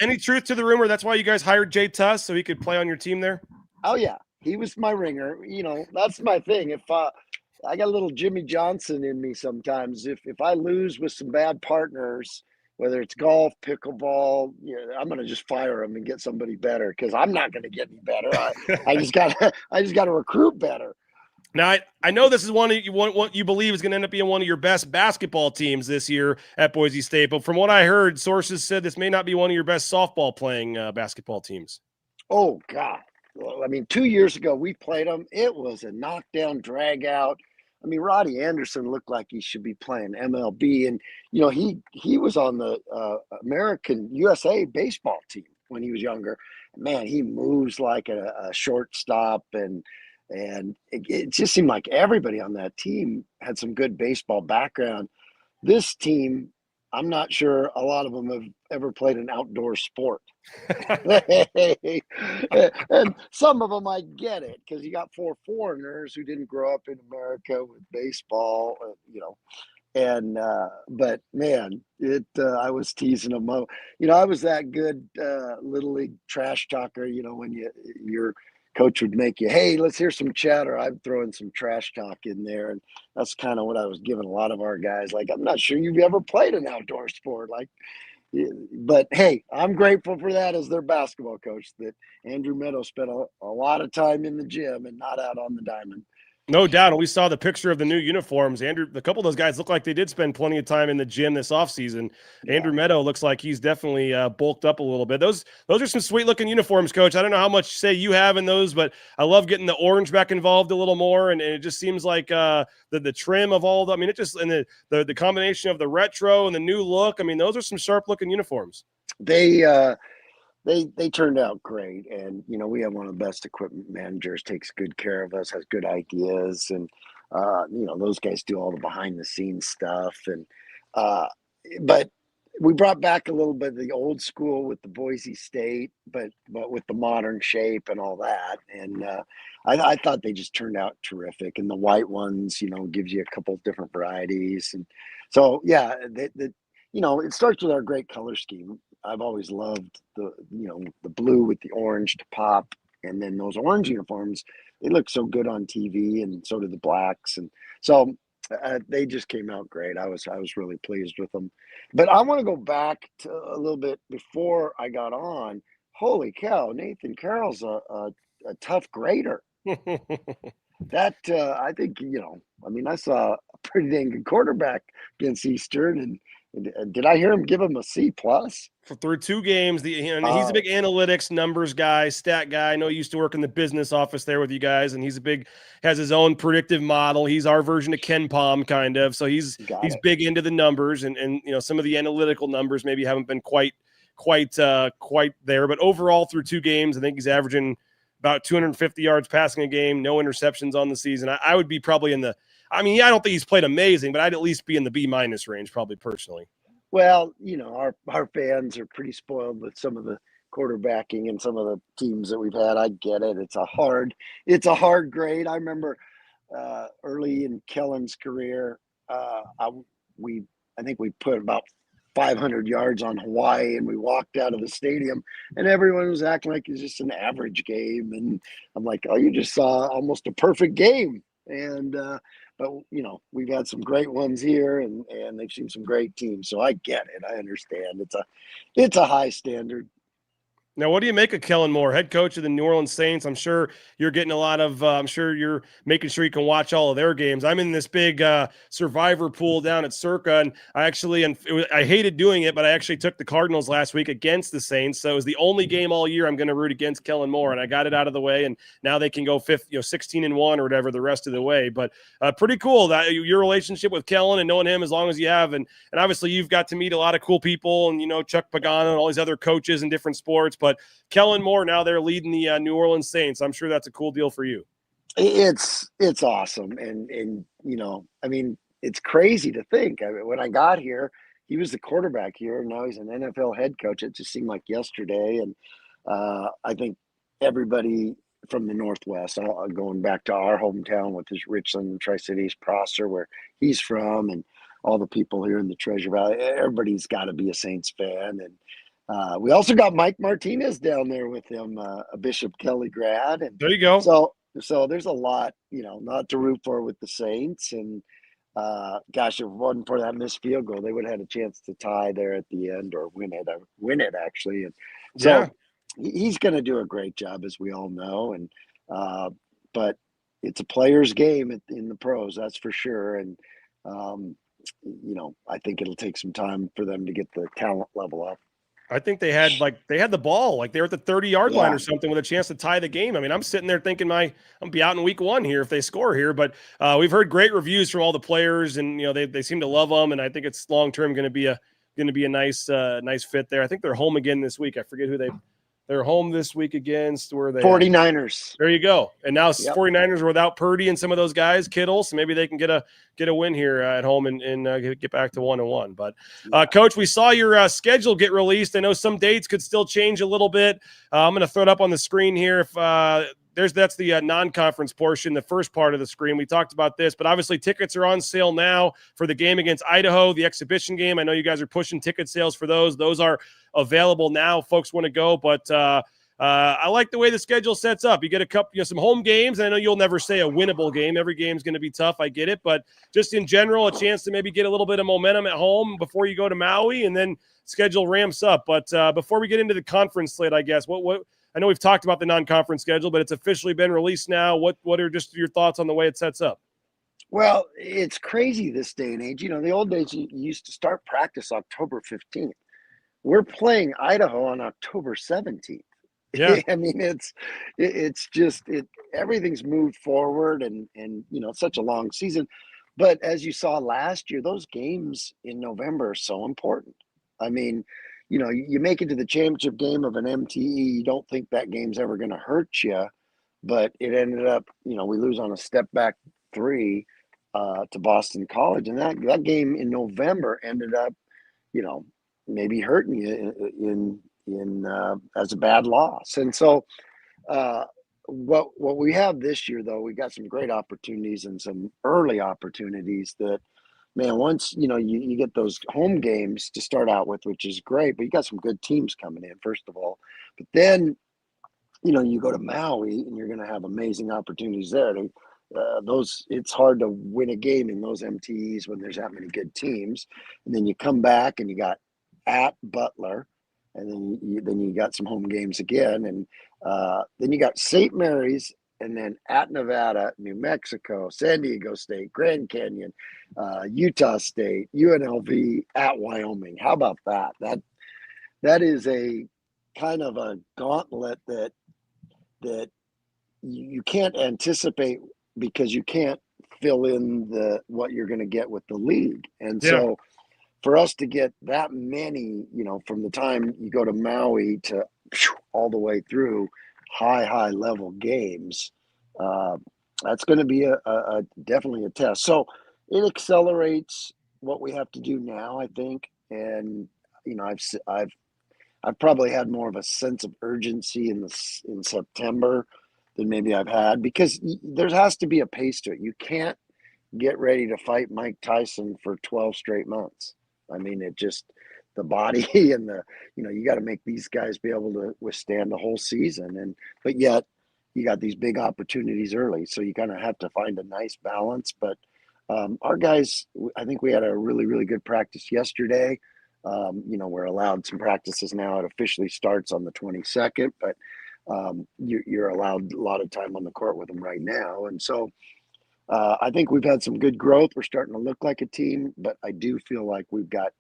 any truth to the rumor that's why you guys hired Jay Tuss so he could play on your team there? Oh yeah, he was my ringer. That's my thing. If I got a little Jimmy Johnson in me sometimes. If I lose with some bad partners, whether it's golf, pickleball, I'm going to just fire them and get somebody better because I'm not going to get any better. I just got to recruit better. Now, I know this is what you believe is going to end up being one of your best basketball teams this year at Boise State, but from what I heard, sources said this may not be one of your best softball playing basketball teams. Oh, God. Well, I mean, 2 years ago, we played them. It was a knockdown, drag out. I mean, Roddy Anderson looked like he should be playing MLB. And, he was on the American USA baseball team when he was younger. Man, he moves like a shortstop. And it just seemed like everybody on that team had some good baseball background. This team, I'm not sure a lot of them have ever played an outdoor sport. And some of them I get it because you got 4 foreigners who didn't grow up in America with baseball, but man, I was teasing them. I was that good little league trash talker. When you're coach would make you, hey, let's hear some chatter. I'd throw in some trash talk in there. And that's kind of what I was giving a lot of our guys. Like, I'm not sure you've ever played an outdoor sport. Like, but hey, I'm grateful for that as their basketball coach, that Andrew Meadows spent a lot of time in the gym and not out on the diamond. No doubt. And we saw the picture of the new uniforms. Andrew, a couple of those guys look like they did spend plenty of time in the gym this offseason. Yeah. Andrew Meadow looks like he's definitely bulked up a little bit. Those are some sweet looking uniforms, Coach. I don't know how much say you have in those, but I love getting the orange back involved a little more. And it just seems like the trim of all the, I mean, it just, and the combination of the retro and the new look. I mean, those are some sharp looking uniforms. They turned out great, and we have one of the best equipment managers, takes good care of us, has good ideas, and those guys do all the behind the scenes stuff. And but we brought back a little bit of the old school with the Boise State, but with the modern shape and all that. And I thought they just turned out terrific. And the white ones, gives you a couple of different varieties, and so yeah, it starts with our great color scheme. I've always loved the blue with the orange to pop, and then those orange uniforms, they look so good on TV, and so do the blacks, and so they just came out great. I was really pleased with them. But I want to go back to a little bit before I got on. Holy cow, Nathan Carroll's a tough grader. That I think I saw a pretty dang good quarterback against Eastern, and did I hear him give him a C+ through 2 games? He's a big analytics numbers guy, stat guy. I know he used to work in the business office there with you guys, and has his own predictive model. He's our version of Ken Palm, kind of. So he's big into the numbers, and some of the analytical numbers maybe haven't been quite there. But overall, through 2 games, I think he's averaging about 250 yards passing a game, no interceptions on the season. I would be probably in the. I don't think he's played amazing, but I'd at least be in the B- range, probably personally. Well, our fans are pretty spoiled with some of the quarterbacking and some of the teams that we've had. I get it. It's a hard grade. I remember early in Kellen's career, I think we put about 500 yards on Hawaii, and we walked out of the stadium, and everyone was acting like it was just an average game. And I'm like, oh, you just saw almost a perfect game. And but we've had some great ones here, and they've seen some great teams. So I get it. I understand. It's a high standard. Now, what do you make of Kellen Moore, head coach of the New Orleans Saints? I'm sure you're getting a lot of I'm sure you're making sure you can watch all of their games. I'm in this big survivor pool down at Circa, and I hated doing it, but I actually took the Cardinals last week against the Saints. So it was the only game all year I'm going to root against Kellen Moore, and I got it out of the way, and now they can go 16-1 or whatever the rest of the way. But pretty cool that your relationship with Kellen and knowing him as long as you have, and obviously you've got to meet a lot of cool people, and Chuck Pagano and all these other coaches in different sports. But Kellen Moore, now they're leading the New Orleans Saints. I'm sure that's a cool deal for you. It's awesome. And it's crazy to think. When I got here, he was the quarterback here, and now he's an NFL head coach. It just seemed like yesterday. And I think everybody from the Northwest, going back to our hometown with his Richland, Tri-Cities, Prosser, where he's from, and all the people here in the Treasure Valley, everybody's got to be a Saints fan. And we also got Mike Martinez down there with him, a Bishop Kelly grad. And there you go. So there's a lot, not to root for with the Saints. And gosh, if it wasn't for that missed field goal, they would have had a chance to tie there at the end, or win it actually. And so he's going to do a great job, as we all know. And but it's a player's game in the pros, that's for sure. And I think it'll take some time for them to get the talent level up. I think they had the ball, like they were at the 30-yard line or something with a chance to tie the game. I'm sitting there thinking I'm gonna be out in week 1 here if they score here. But we've heard great reviews from all the players, and they seem to love them. And I think it's long term going to be a nice fit there. I think they're home again this week. I forget who they're home this week against. Where they 49ers. There you go. And now 49ers are without Purdy and some of those guys, Kittle. So maybe they can get a win here at home and get back to 1-1. But Coach, we saw your schedule get released. I know some dates could still change a little bit. I'm going to throw it up on the screen here. If that's the non-conference portion, the first part of the screen. We talked about this, but obviously tickets are on sale now for the game against Idaho, the exhibition game. I know you guys are pushing ticket sales for those. Those are available now. Folks want to go, but I like the way the schedule sets up. You get a couple, some home games. And I know you'll never say a winnable game. Every game's going to be tough. I get it. But just in general, a chance to maybe get a little bit of momentum at home before you go to Maui, and then schedule ramps up. But before we get into the conference slate, I guess, what I know we've talked about the non-conference schedule, but it's officially been released now. What are just your thoughts on the way it sets up? Well, it's crazy this day and age. The old days, you used to start practice October 15th. We're playing Idaho on October 17th. Yeah. I mean, it's just everything's moved forward, and it's such a long season. But as you saw last year, those games in November are so important. I mean, you make it to the championship game of an MTE, you don't think that game's ever going to hurt you, but it ended up, we lose on a step back 3 to Boston College, and that game in November ended up, maybe hurting you in as a bad loss. And so what we have this year, though, we got some great opportunities and some early opportunities that, man, once you get those home games to start out with, which is great, but you got some good teams coming in, first of all. But then you go to Maui and you're going to have amazing opportunities there. It's hard to win a game in those MTEs when there's that many good teams. And then you come back and you got at Butler, and then you got some home games again, and then you got St. Mary's, and then at Nevada, New Mexico, San Diego State, Grand Canyon, Utah State, UNLV, at Wyoming. How about that? That is a kind of a gauntlet that you can't anticipate, because you can't fill in what you're going to get with the league. And so for us to get that many, from the time you go to Maui to all the way through high level games, that's going to be a definitely a test. So it accelerates what we have to do now, I think. And I've probably had more of a sense of urgency in September than maybe I've had, because there has to be a pace to it. You can't get ready to fight Mike Tyson for 12 straight months. I mean, the body and you got to make these guys be able to withstand the whole season. But yet you got these big opportunities early. So you kind of have to find a nice balance. But our guys, I think we had a really, really good practice yesterday. We're allowed some practices now. It officially starts on the 22nd, but you're allowed a lot of time on the court with them right now. And so I think we've had some good growth. We're starting to look like a team, but I do feel like we've got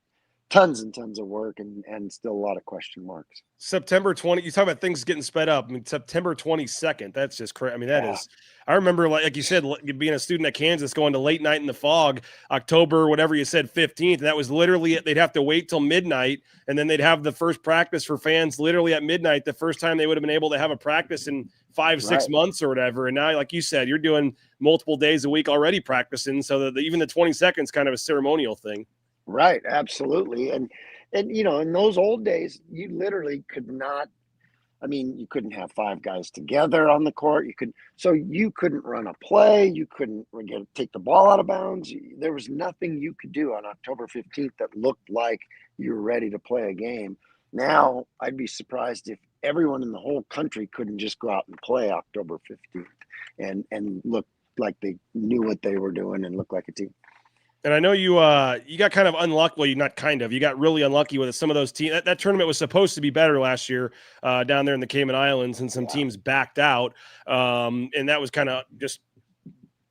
tons and tons of work and still a lot of question marks. September 20, you talk about things getting sped up. I mean, September 22nd, that's just crazy. I mean, that is, I remember, like you said, being a student at Kansas, going to late night in the fog, October, whatever you said, 15th. And that was literally it. They'd have to wait till midnight, and then they'd have the first practice for fans literally at midnight, the first time they would have been able to have a practice in 5-6 months or whatever. And now, like you said, you're doing multiple days a week already practicing, so that even the 22nd is kind of a ceremonial thing. Right. Absolutely. And in those old days, you literally could not, you couldn't have 5 guys together on the court. So you couldn't run a play. You couldn't take the ball out of bounds. There was nothing you could do on October 15th that looked like you were ready to play a game. Now, I'd be surprised if everyone in the whole country couldn't just go out and play October 15th and look like they knew what they were doing and look like a team. And I know you got kind of unlucky. Well, you got really unlucky with some of those teams. That tournament was supposed to be better last year down there in the Cayman Islands, and some teams backed out. And that was kind of just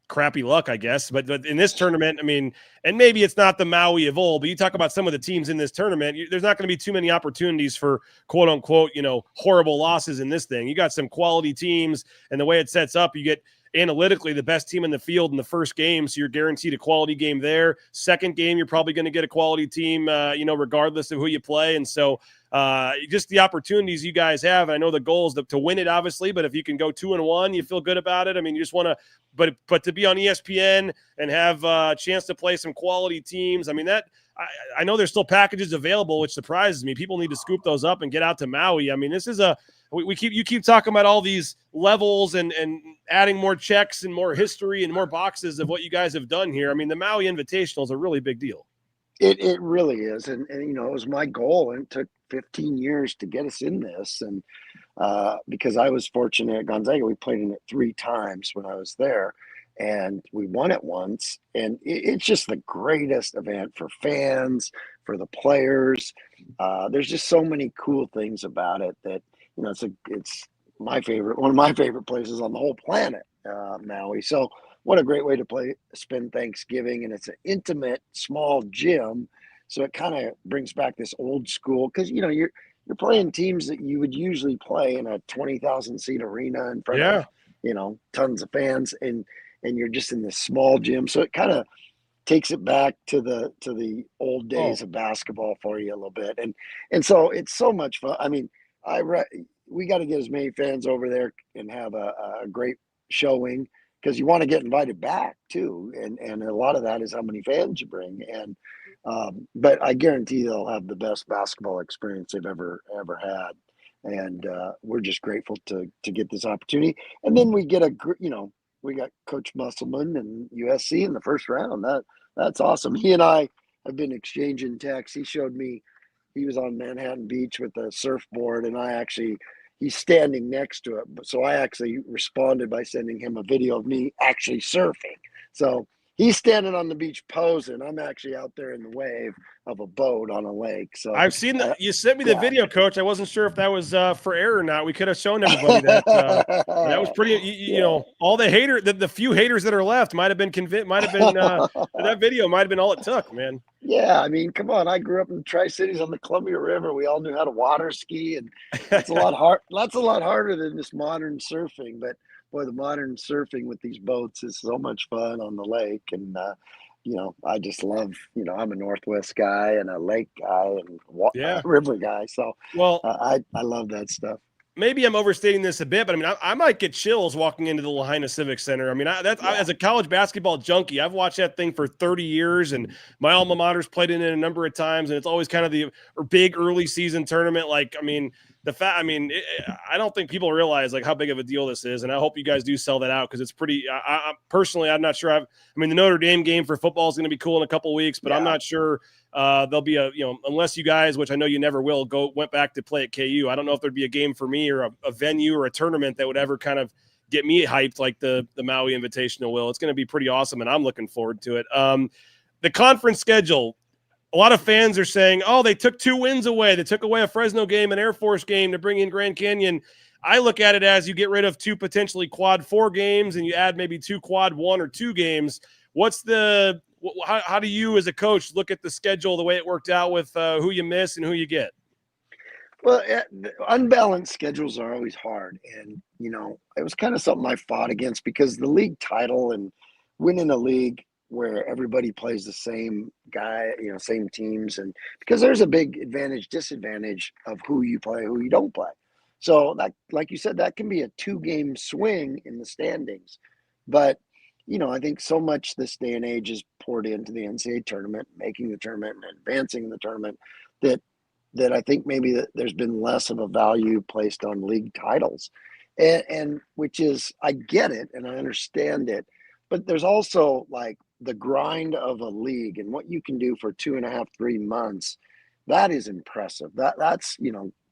crappy luck, I guess. But in this tournament, and maybe it's not the Maui of old, but you talk about some of the teams in this tournament, there's not going to be too many opportunities for quote unquote, horrible losses in this thing. You got some quality teams, and the way it sets up, you get analytically the best team in the field in the first game, so you're guaranteed a quality game there. Second game, you're probably going to get a quality team, regardless of who you play. And so just the opportunities you guys have. I know the goal is to win it, obviously, but if you can go 2-1, you feel good about it. You just want to, but to be on ESPN and have a chance to play some quality teams. I know there's still packages available, which surprises me. People need to scoop those up and get out to Maui. This is you keep talking about all these levels and adding more checks and more history and more boxes of what you guys have done here. The Maui Invitational is a really big deal. It really is. And it was my goal, and it took 15 years to get us in this. And because I was fortunate at Gonzaga. We played in it 3 times when I was there, and we won it once. And it's just the greatest event for fans, for the players. There's just so many cool things about it that, it's my favorite, one of my favorite places on the whole planet, Maui. So what a great way to spend Thanksgiving. And it's an intimate, small gym. So it kind of brings back this old school, because, you're playing teams that you would usually play in a 20,000 seat arena in front of, tons of fans, and you're just in this small gym. So it kind of takes it back to the old days of basketball for you a little bit. And so it's so much fun. I mean, we got to get as many fans over there and have a great showing, because you want to get invited back too. And a lot of that is how many fans you bring. And but I guarantee they'll have the best basketball experience they've ever had. And we're just grateful to get this opportunity. And then we get we got Coach Musselman and USC in the first round. That's awesome. He and I have been exchanging texts. He showed me he was on Manhattan Beach with a surfboard, and he's standing next to it. So I actually responded by sending him a video of me actually surfing. So he's standing on the beach posing. I'm actually out there in the wave of a boat on a lake. So I've seen that. You sent me the video, Coach. I wasn't sure if that was for air or not. We could have shown everybody that. That was pretty. You know, all the few haters that are left might have been convinced. Might have been that video might have been all it took, man. Yeah, I mean, come on. I grew up in the Tri-Cities on the Columbia River. We all knew how to water ski, and that's a lot hard. That's a lot harder than this modern surfing. But boy, the modern surfing with these boats is so much fun on the lake. And I just love. I'm a Northwest guy and a lake guy and river guy. So I love that stuff. Maybe I'm overstating this a bit, but I mean, I might get chills walking into the Lahaina Civic Center. I mean, as a college basketball junkie, I've watched that thing for 30 years, and my alma mater's played in it a number of times, and it's always kind of the big early season tournament. Like, I mean, I don't think people realize like how big of a deal this is, and I hope you guys do sell that out, because it's pretty. Personally, I'm not sure. The Notre Dame game for football is going to be cool in a couple of weeks, but I'm not sure. There'll be unless you guys, which I know you never will, went back to play at KU. I don't know if there'd be a game for me or a venue or a tournament that would ever kind of get me hyped like the Maui Invitational will. It's going to be pretty awesome, and I'm looking forward to it. The conference schedule, a lot of fans are saying, oh, they took 2 wins away. They took away a Fresno game, an Air Force game to bring in Grand Canyon. I look at it as you get rid of 2 potentially quad 4 games, and you add maybe 2 quad 1 or 2 games. How do you as a coach look at the schedule, the way it worked out with who you miss and who you get? Well, unbalanced schedules are always hard. And, it was kind of something I fought against, because the league title and winning a league where everybody plays the same guy, same teams. And because there's a big disadvantage of who you play, who you don't play. So that, like you said, that can be a 2-game swing in the standings. But I think so much this day and age is poured into the NCAA tournament, making the tournament and advancing the tournament, that I think maybe that there's been less of a value placed on league titles, and which is, I get it and I understand it, but there's also like the grind of a league and what you can do for 2.5, 3 months. That is impressive. That's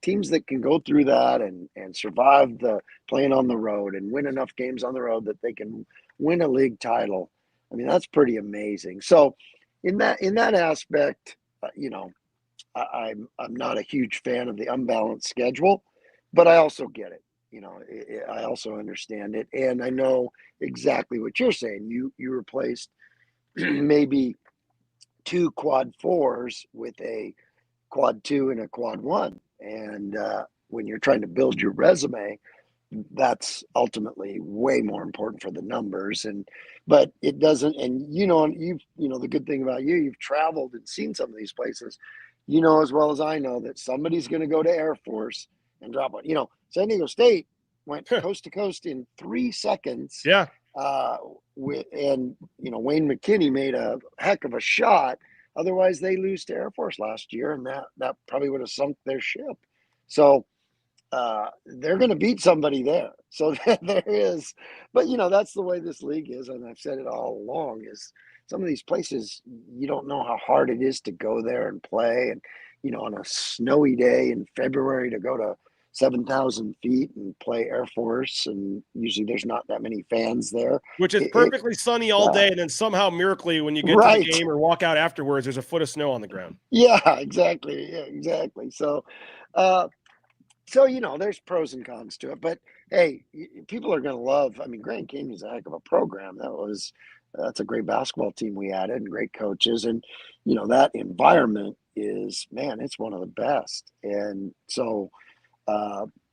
teams that can go through that and survive the playing on the road and win enough games on the road that they can win a league title. I mean, that's pretty amazing. So in that aspect, I'm not a huge fan of the unbalanced schedule, but I also get it. I also understand it. And I know exactly what you're saying. You replaced maybe 2 quad 4s with a quad 2 and a quad 1. And when you're trying to build your resume, that's ultimately way more important for the numbers. But it doesn't. And the good thing about you've traveled and seen some of these places. As well as I know that somebody's going to go to Air Force and drop one. San Diego State went coast to coast in 3 seconds. Yeah. Wayne McKinney made a heck of a shot. Otherwise, they lose to Air Force last year, and that probably would have sunk their ship. So they're going to beat somebody there. So there is. But, that's the way this league is, and I've said it all along, is some of these places, you don't know how hard it is to go there and play. And, on a snowy day in February to go to 7,000 feet and play Air Force, and usually there's not that many fans there. Which is perfectly sunny all day, and then somehow miraculously when you get to the game or walk out afterwards, there's a foot of snow on the ground. Yeah, exactly. Yeah, exactly. So, there's pros and cons to it. But hey, people are going to love. I mean, Grand Canyon's a heck of a program. That's a great basketball team we added and great coaches, and that environment is, man, it's one of the best. And so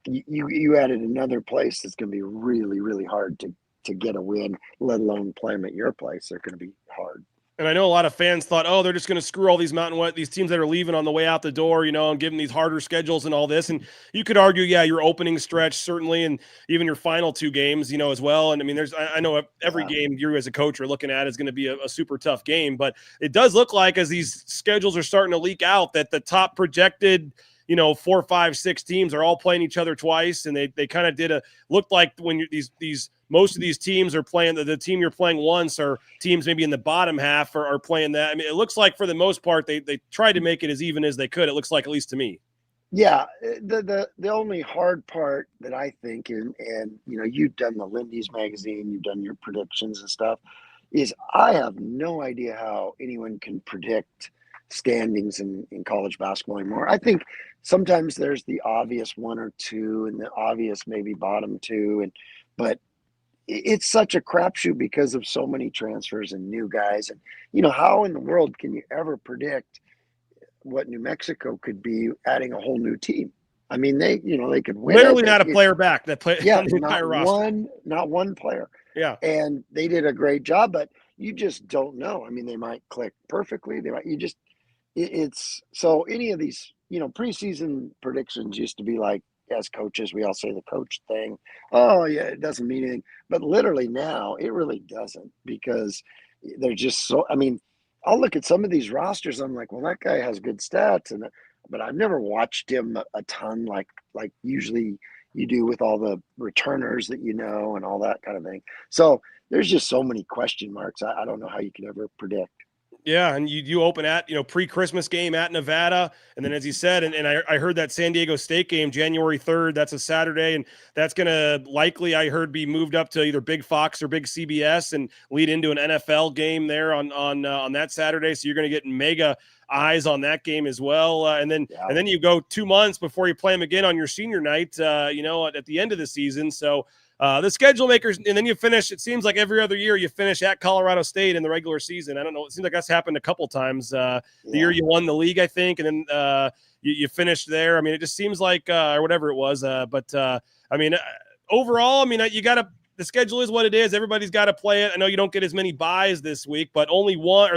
you added another place that's going to be really, really hard to get a win, let alone play them at your place. They're going to be hard. And I know a lot of fans thought, oh, they're just going to screw all these these teams that are leaving on the way out the door, and give them these harder schedules and all this. And you could argue, yeah, your opening stretch certainly, and even your final 2 games, as well. And I mean, I know every game you as a coach are looking at is going to be a super tough game, but it does look like as these schedules are starting to leak out that the top projected 4, 5, 6 teams are all playing each other twice, and they kind of looked like when these most of these teams are playing the team you're playing once, or teams maybe in the bottom half are playing that. I mean, it looks like for the most part they tried to make it as even as they could. It looks like, at least to me. Yeah, the only hard part that I think, and you've done the Lindy's magazine, you've done your predictions and stuff, is I have no idea how anyone can predict standings in college basketball anymore. I think sometimes there's the obvious 1 or 2 and the obvious maybe bottom 2, but it's such a crapshoot because of so many transfers and new guys. And how in the world can you ever predict what New Mexico could be adding a whole new team? I mean, they could win. Literally not a player back that play on the entire roster. Not one player. Yeah. And they did a great job, but you just don't know. I mean, they might click perfectly. It's so any of these, preseason predictions used to be like, as coaches, we all say the coach thing. Oh yeah, it doesn't mean anything. But literally now it really doesn't, because they're just so, I mean, I'll look at some of these rosters. I'm like, well, that guy has good stats, but I've never watched him a ton like usually you do with all the returners that and all that kind of thing. So there's just so many question marks. I don't know how you can ever predict. Yeah, and you open at, pre-Christmas game at Nevada, and then as you said, and I heard that San Diego State game, January 3rd, that's a Saturday, and that's going to likely, I heard, be moved up to either Big Fox or Big CBS and lead into an NFL game there on that Saturday, so you're going to get mega eyes on that game as well, and then you go 2 months before you play them again on your senior night, at the end of the season, so the schedule makers, and then you finish, it seems like every other year you finish at Colorado State in the regular season. I don't know. It seems like that's happened a couple times. The year you won the league, I think, and then you finished there. I mean, it just seems like, or whatever it was. But I mean, overall, I mean, the schedule is what it is. Everybody's got to play it. I know you don't get as many buys this week, but only one,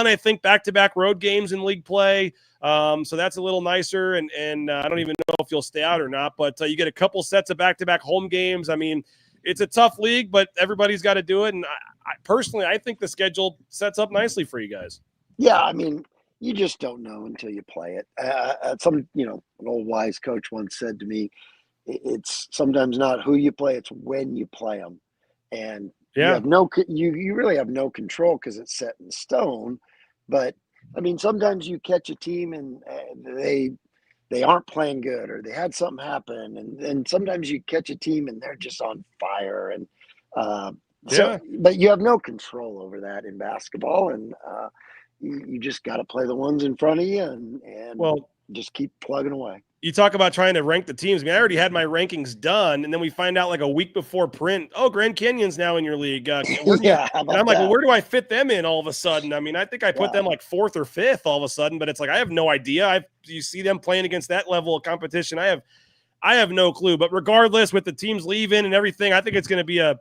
I think, back-to-back road games in league play. So that's a little nicer, and I don't even know if you'll stay out or not, but you get a couple sets of back-to-back home games. I mean, it's a tough league, but everybody's got to do it, and I personally, I think the schedule sets up nicely for you guys. Yeah, I mean, you just don't know until you play it. An old wise coach once said to me, it's sometimes not who you play, it's when you play them. And you really have no control because it's set in stone. But I mean, sometimes you catch a team and they aren't playing good, or they had something happen, and sometimes you catch a team and they're just on fire, and but you have no control over that in basketball, and you just got to play the ones in front of you and just keep plugging away. You talk about trying to rank the teams. I mean, I already had my rankings done, and then we find out like a week before print, oh, Grand Canyon's now in your league. And I'm like, well, where do I fit them in all of a sudden? I mean, I think I put them like 4th or 5th all of a sudden, but it's like I have no idea. You see them playing against that level of competition. I have no clue. But regardless, with the teams leaving and everything, I think it's going to be a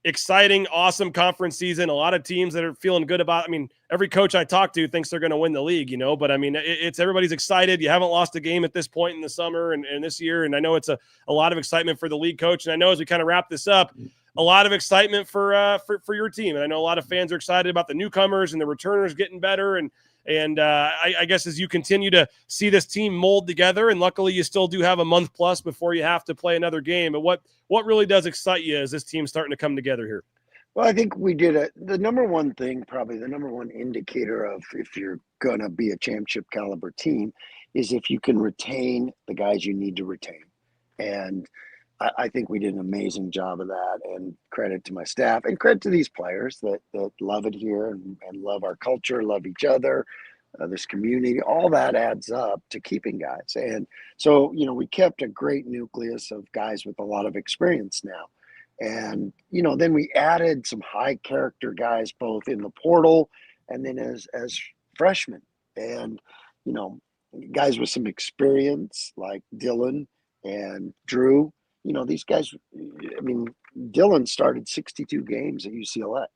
exciting, awesome conference season. A lot of teams that are feeling good about. I mean, every coach I talk to thinks they're going to win the league, but I mean, it's everybody's excited. You haven't lost a game at this point in the summer and this year. And I know it's a lot of excitement for the league coach. And I know as we kind of wrap this up, a lot of excitement for your team. And I know a lot of fans are excited about the newcomers and the returners getting better. And I guess as you continue to see this team mold together, and luckily you still do have a month plus before you have to play another game. But what really does excite you as this team's starting to come together here? Well, I think we did the number one thing, probably the number one indicator of if you're going to be a championship caliber team, is if you can retain the guys you need to retain. And I think we did an amazing job of that, and credit to my staff and credit to these players that love it here and love our culture, love each other, this community. All that adds up to keeping guys. And so, we kept a great nucleus of guys with a lot of experience now. And, then we added some high character guys, both in the portal and then as freshmen. And, guys with some experience like Dylan and Drew. These guys, Dylan started 62 games at UCLA.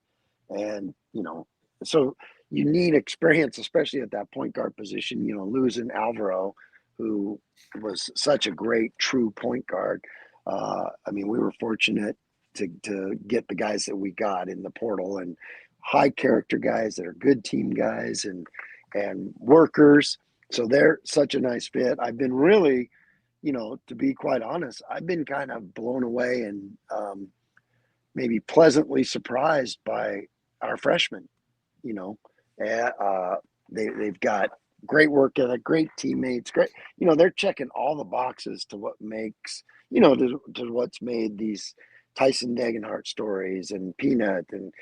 And, so you need experience, especially at that point guard position, losing Alvaro, who was such a great true point guard. We were fortunate to get the guys that we got in the portal, and high character guys that are good team guys and workers. So they're such a nice fit. I've been really, to be quite honest, I've been kind of blown away and maybe pleasantly surprised by our freshmen. They've got great work ethic, great teammates, great. They're checking all the boxes to what makes, to what's made these Tyson Degenhart stories and Peanut and,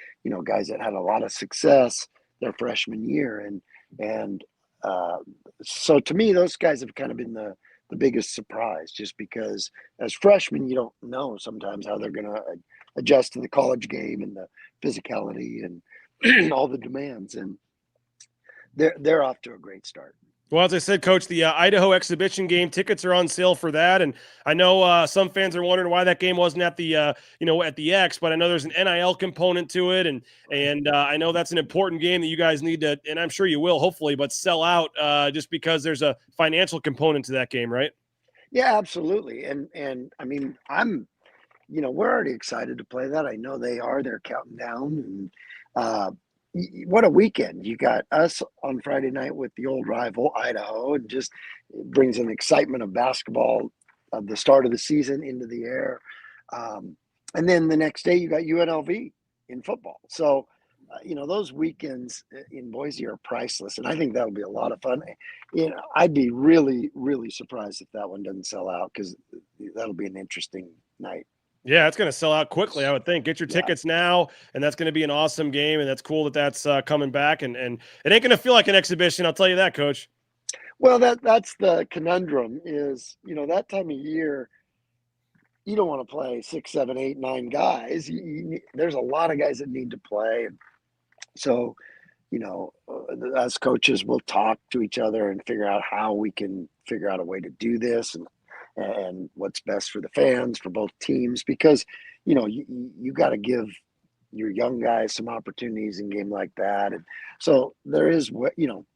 guys that had a lot of success their freshman year. And so to me, those guys have kind of been the biggest surprise, just because as freshmen, you don't know sometimes how they're going to adjust to the college game and the physicality and all the demands. And they're off to a great start. Well, as I said, Coach, the Idaho exhibition game tickets are on sale for that, and I know some fans are wondering why that game wasn't at the at the X, but I know there's an NIL component to it, and I know that's an important game that you guys need to, and I'm sure you will, hopefully, but sell out just because there's a financial component to that game, right? Yeah, absolutely, and I'm, we're already excited to play that. I know they are. They're counting down, and what a weekend. You got us on Friday night with the old rival Idaho, and just brings an excitement of basketball at the start of the season into the air. And then the next day you got UNLV in football. So, those weekends in Boise are priceless, and I think that'll be a lot of fun. I'd be really, really surprised if that one doesn't sell out, because that'll be an interesting night. Yeah, it's going to sell out quickly, I would think. Get your tickets now, and that's going to be an awesome game, and that's cool that that's coming back. And it ain't going to feel like an exhibition, I'll tell you that, Coach. Well, that's the conundrum is, that time of year, you don't want to play 6, 7, 8, 9 guys. There's a lot of guys that need to play. And so, as coaches, we'll talk to each other and figure out how we can figure out a way to do this and what's best for the fans, for both teams, because, you got to give your young guys some opportunities in a game like that. And so there is,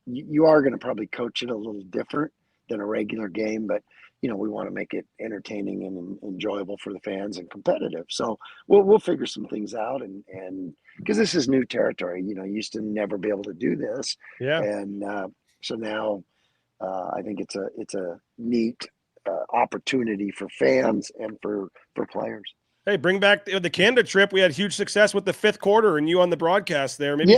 you are going to probably coach it a little different than a regular game, but, we want to make it entertaining and enjoyable for the fans and competitive. So we'll figure some things out, and because this is new territory, used to never be able to do this. Yeah. And so now I think it's a neat opportunity for fans and for players. Hey, bring back the Canada trip. We had huge success with the fifth quarter, and you on the broadcast there. Maybe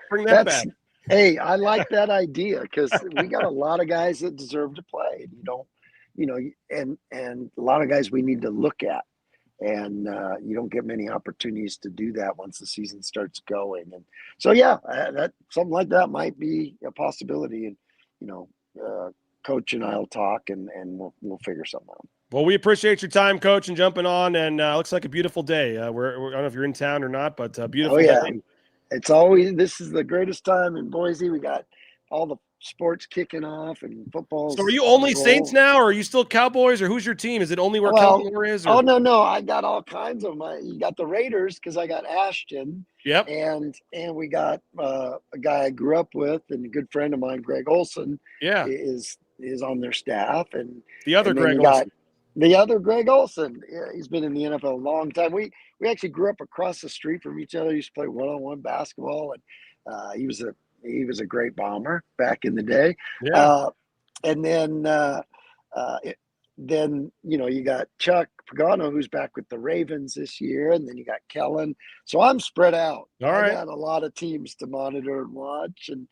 bring that back. Hey, I like that idea, because we got a lot of guys that deserve to play. And a lot of guys we need to look at, and you don't get many opportunities to do that once the season starts going. And so, that something like that might be a possibility. And Coach and I'll talk, and we'll figure something out. Well, we appreciate your time, Coach, and jumping on. And looks like a beautiful day. I don't know if you're in town or not, but beautiful day. This is the greatest time in Boise. We got all the sports kicking off and football. So are you only Saints now, or are you still Cowboys, or who's your team? Is it only where Cowboys is? Or? Oh, no. I got all kinds of you got the Raiders, because I got Ashton. Yep. And we got a guy I grew up with, and a good friend of mine, Greg Olson. Yeah. Is on their staff. And the other Greg Olson. The other Greg Olson. Yeah, he's been in the NFL a long time. We actually grew up across the street from each other. Used to play one-on-one basketball, and he was a great bomber back in the day. Yeah. And then you got Chuck Pagano, who's back with the Ravens this year, and then you got Kellen. So I'm spread out. All right. I got a lot of teams to monitor and watch, and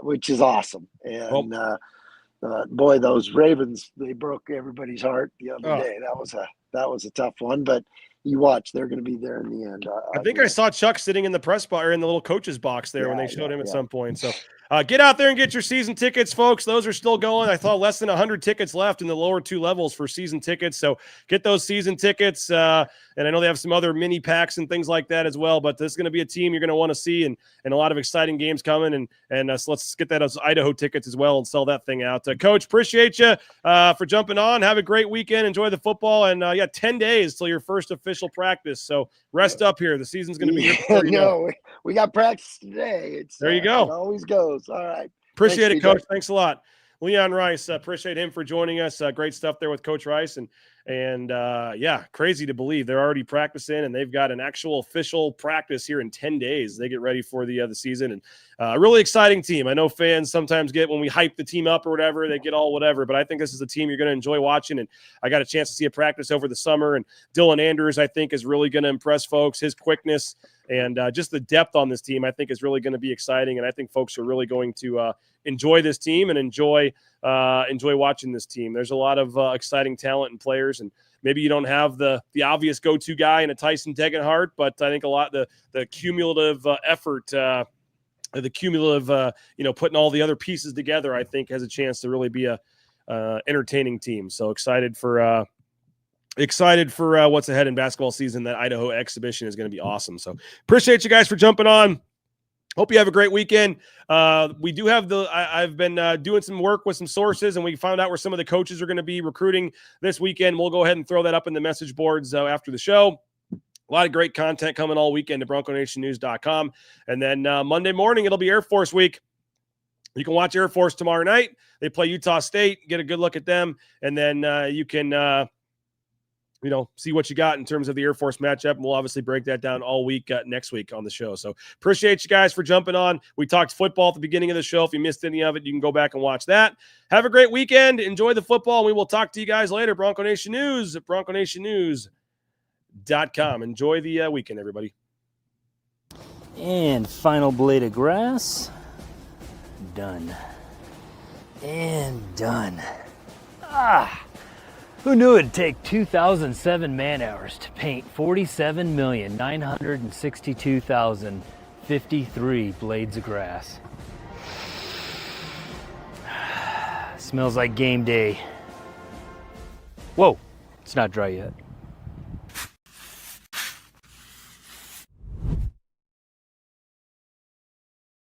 which is awesome. And Boy, those Ravens, they broke everybody's heart the other Oh. day. That was a tough one, but you watch, they're going to be there in the end. I think I saw Chuck sitting in the press box or in the little coach's box there when they showed him at yeah. some point. So get out there and get your season tickets, folks. Those are still going. I saw less than 100 tickets left in the lower 2 levels for season tickets. So get those season tickets. And I know they have some other mini packs and things like that as well. But this is going to be a team you're going to want to see and a lot of exciting games coming. And so let's get that as Idaho tickets as well and sell that thing out. Coach, appreciate you for jumping on. Have a great weekend. Enjoy the football. And 10 days till your first official practice. So rest up here. The season's going to be here before you know. We got practice today. There you go. It always goes. All right. Appreciate it, Coach. Thanks a lot. Leon Rice, appreciate him for joining us. Great stuff there with Coach Rice. And crazy to believe they're already practicing and they've got an actual official practice here in 10 days. They get ready for the season and a really exciting team. I know fans sometimes get when we hype the team up or whatever, they get all whatever, but I think this is a team you're going to enjoy watching. And I got a chance to see a practice over the summer and Dylan Andrews, I think, is really going to impress folks. His quickness and just the depth on this team, I think, is really going to be exciting. And I think folks are really going to enjoy this team and enjoy watching this team. There's a lot of exciting talent and players, and maybe you don't have the obvious go-to guy in a Tyson Degenhart, but I think a lot the cumulative effort, the cumulative putting all the other pieces together, I think has a chance to really be a entertaining team. So excited for what's ahead in basketball season. That Idaho exhibition is going to be awesome. So appreciate you guys for jumping on. Hope you have a great weekend. We do have I've been doing some work with some sources, and we found out where some of the coaches are going to be recruiting this weekend. We'll go ahead and throw that up in the message boards after the show. A lot of great content coming all weekend at BroncoNationNews.com. And then Monday morning, it'll be Air Force Week. You can watch Air Force tomorrow night. They play Utah State, get a good look at them. And then you can see what you got in terms of the Air Force matchup. And we'll obviously break that down all week next week on the show. So appreciate you guys for jumping on. We talked football at the beginning of the show. If you missed any of it, you can go back and watch that. Have a great weekend. Enjoy the football. And we will talk to you guys later. Bronco Nation News at BroncoNationNews.com. Enjoy the weekend, everybody. And final blade of grass. Done. And done. Who knew it'd take 2,007 man-hours to paint 47,962,053 blades of grass? Smells like game day. Whoa, it's not dry yet.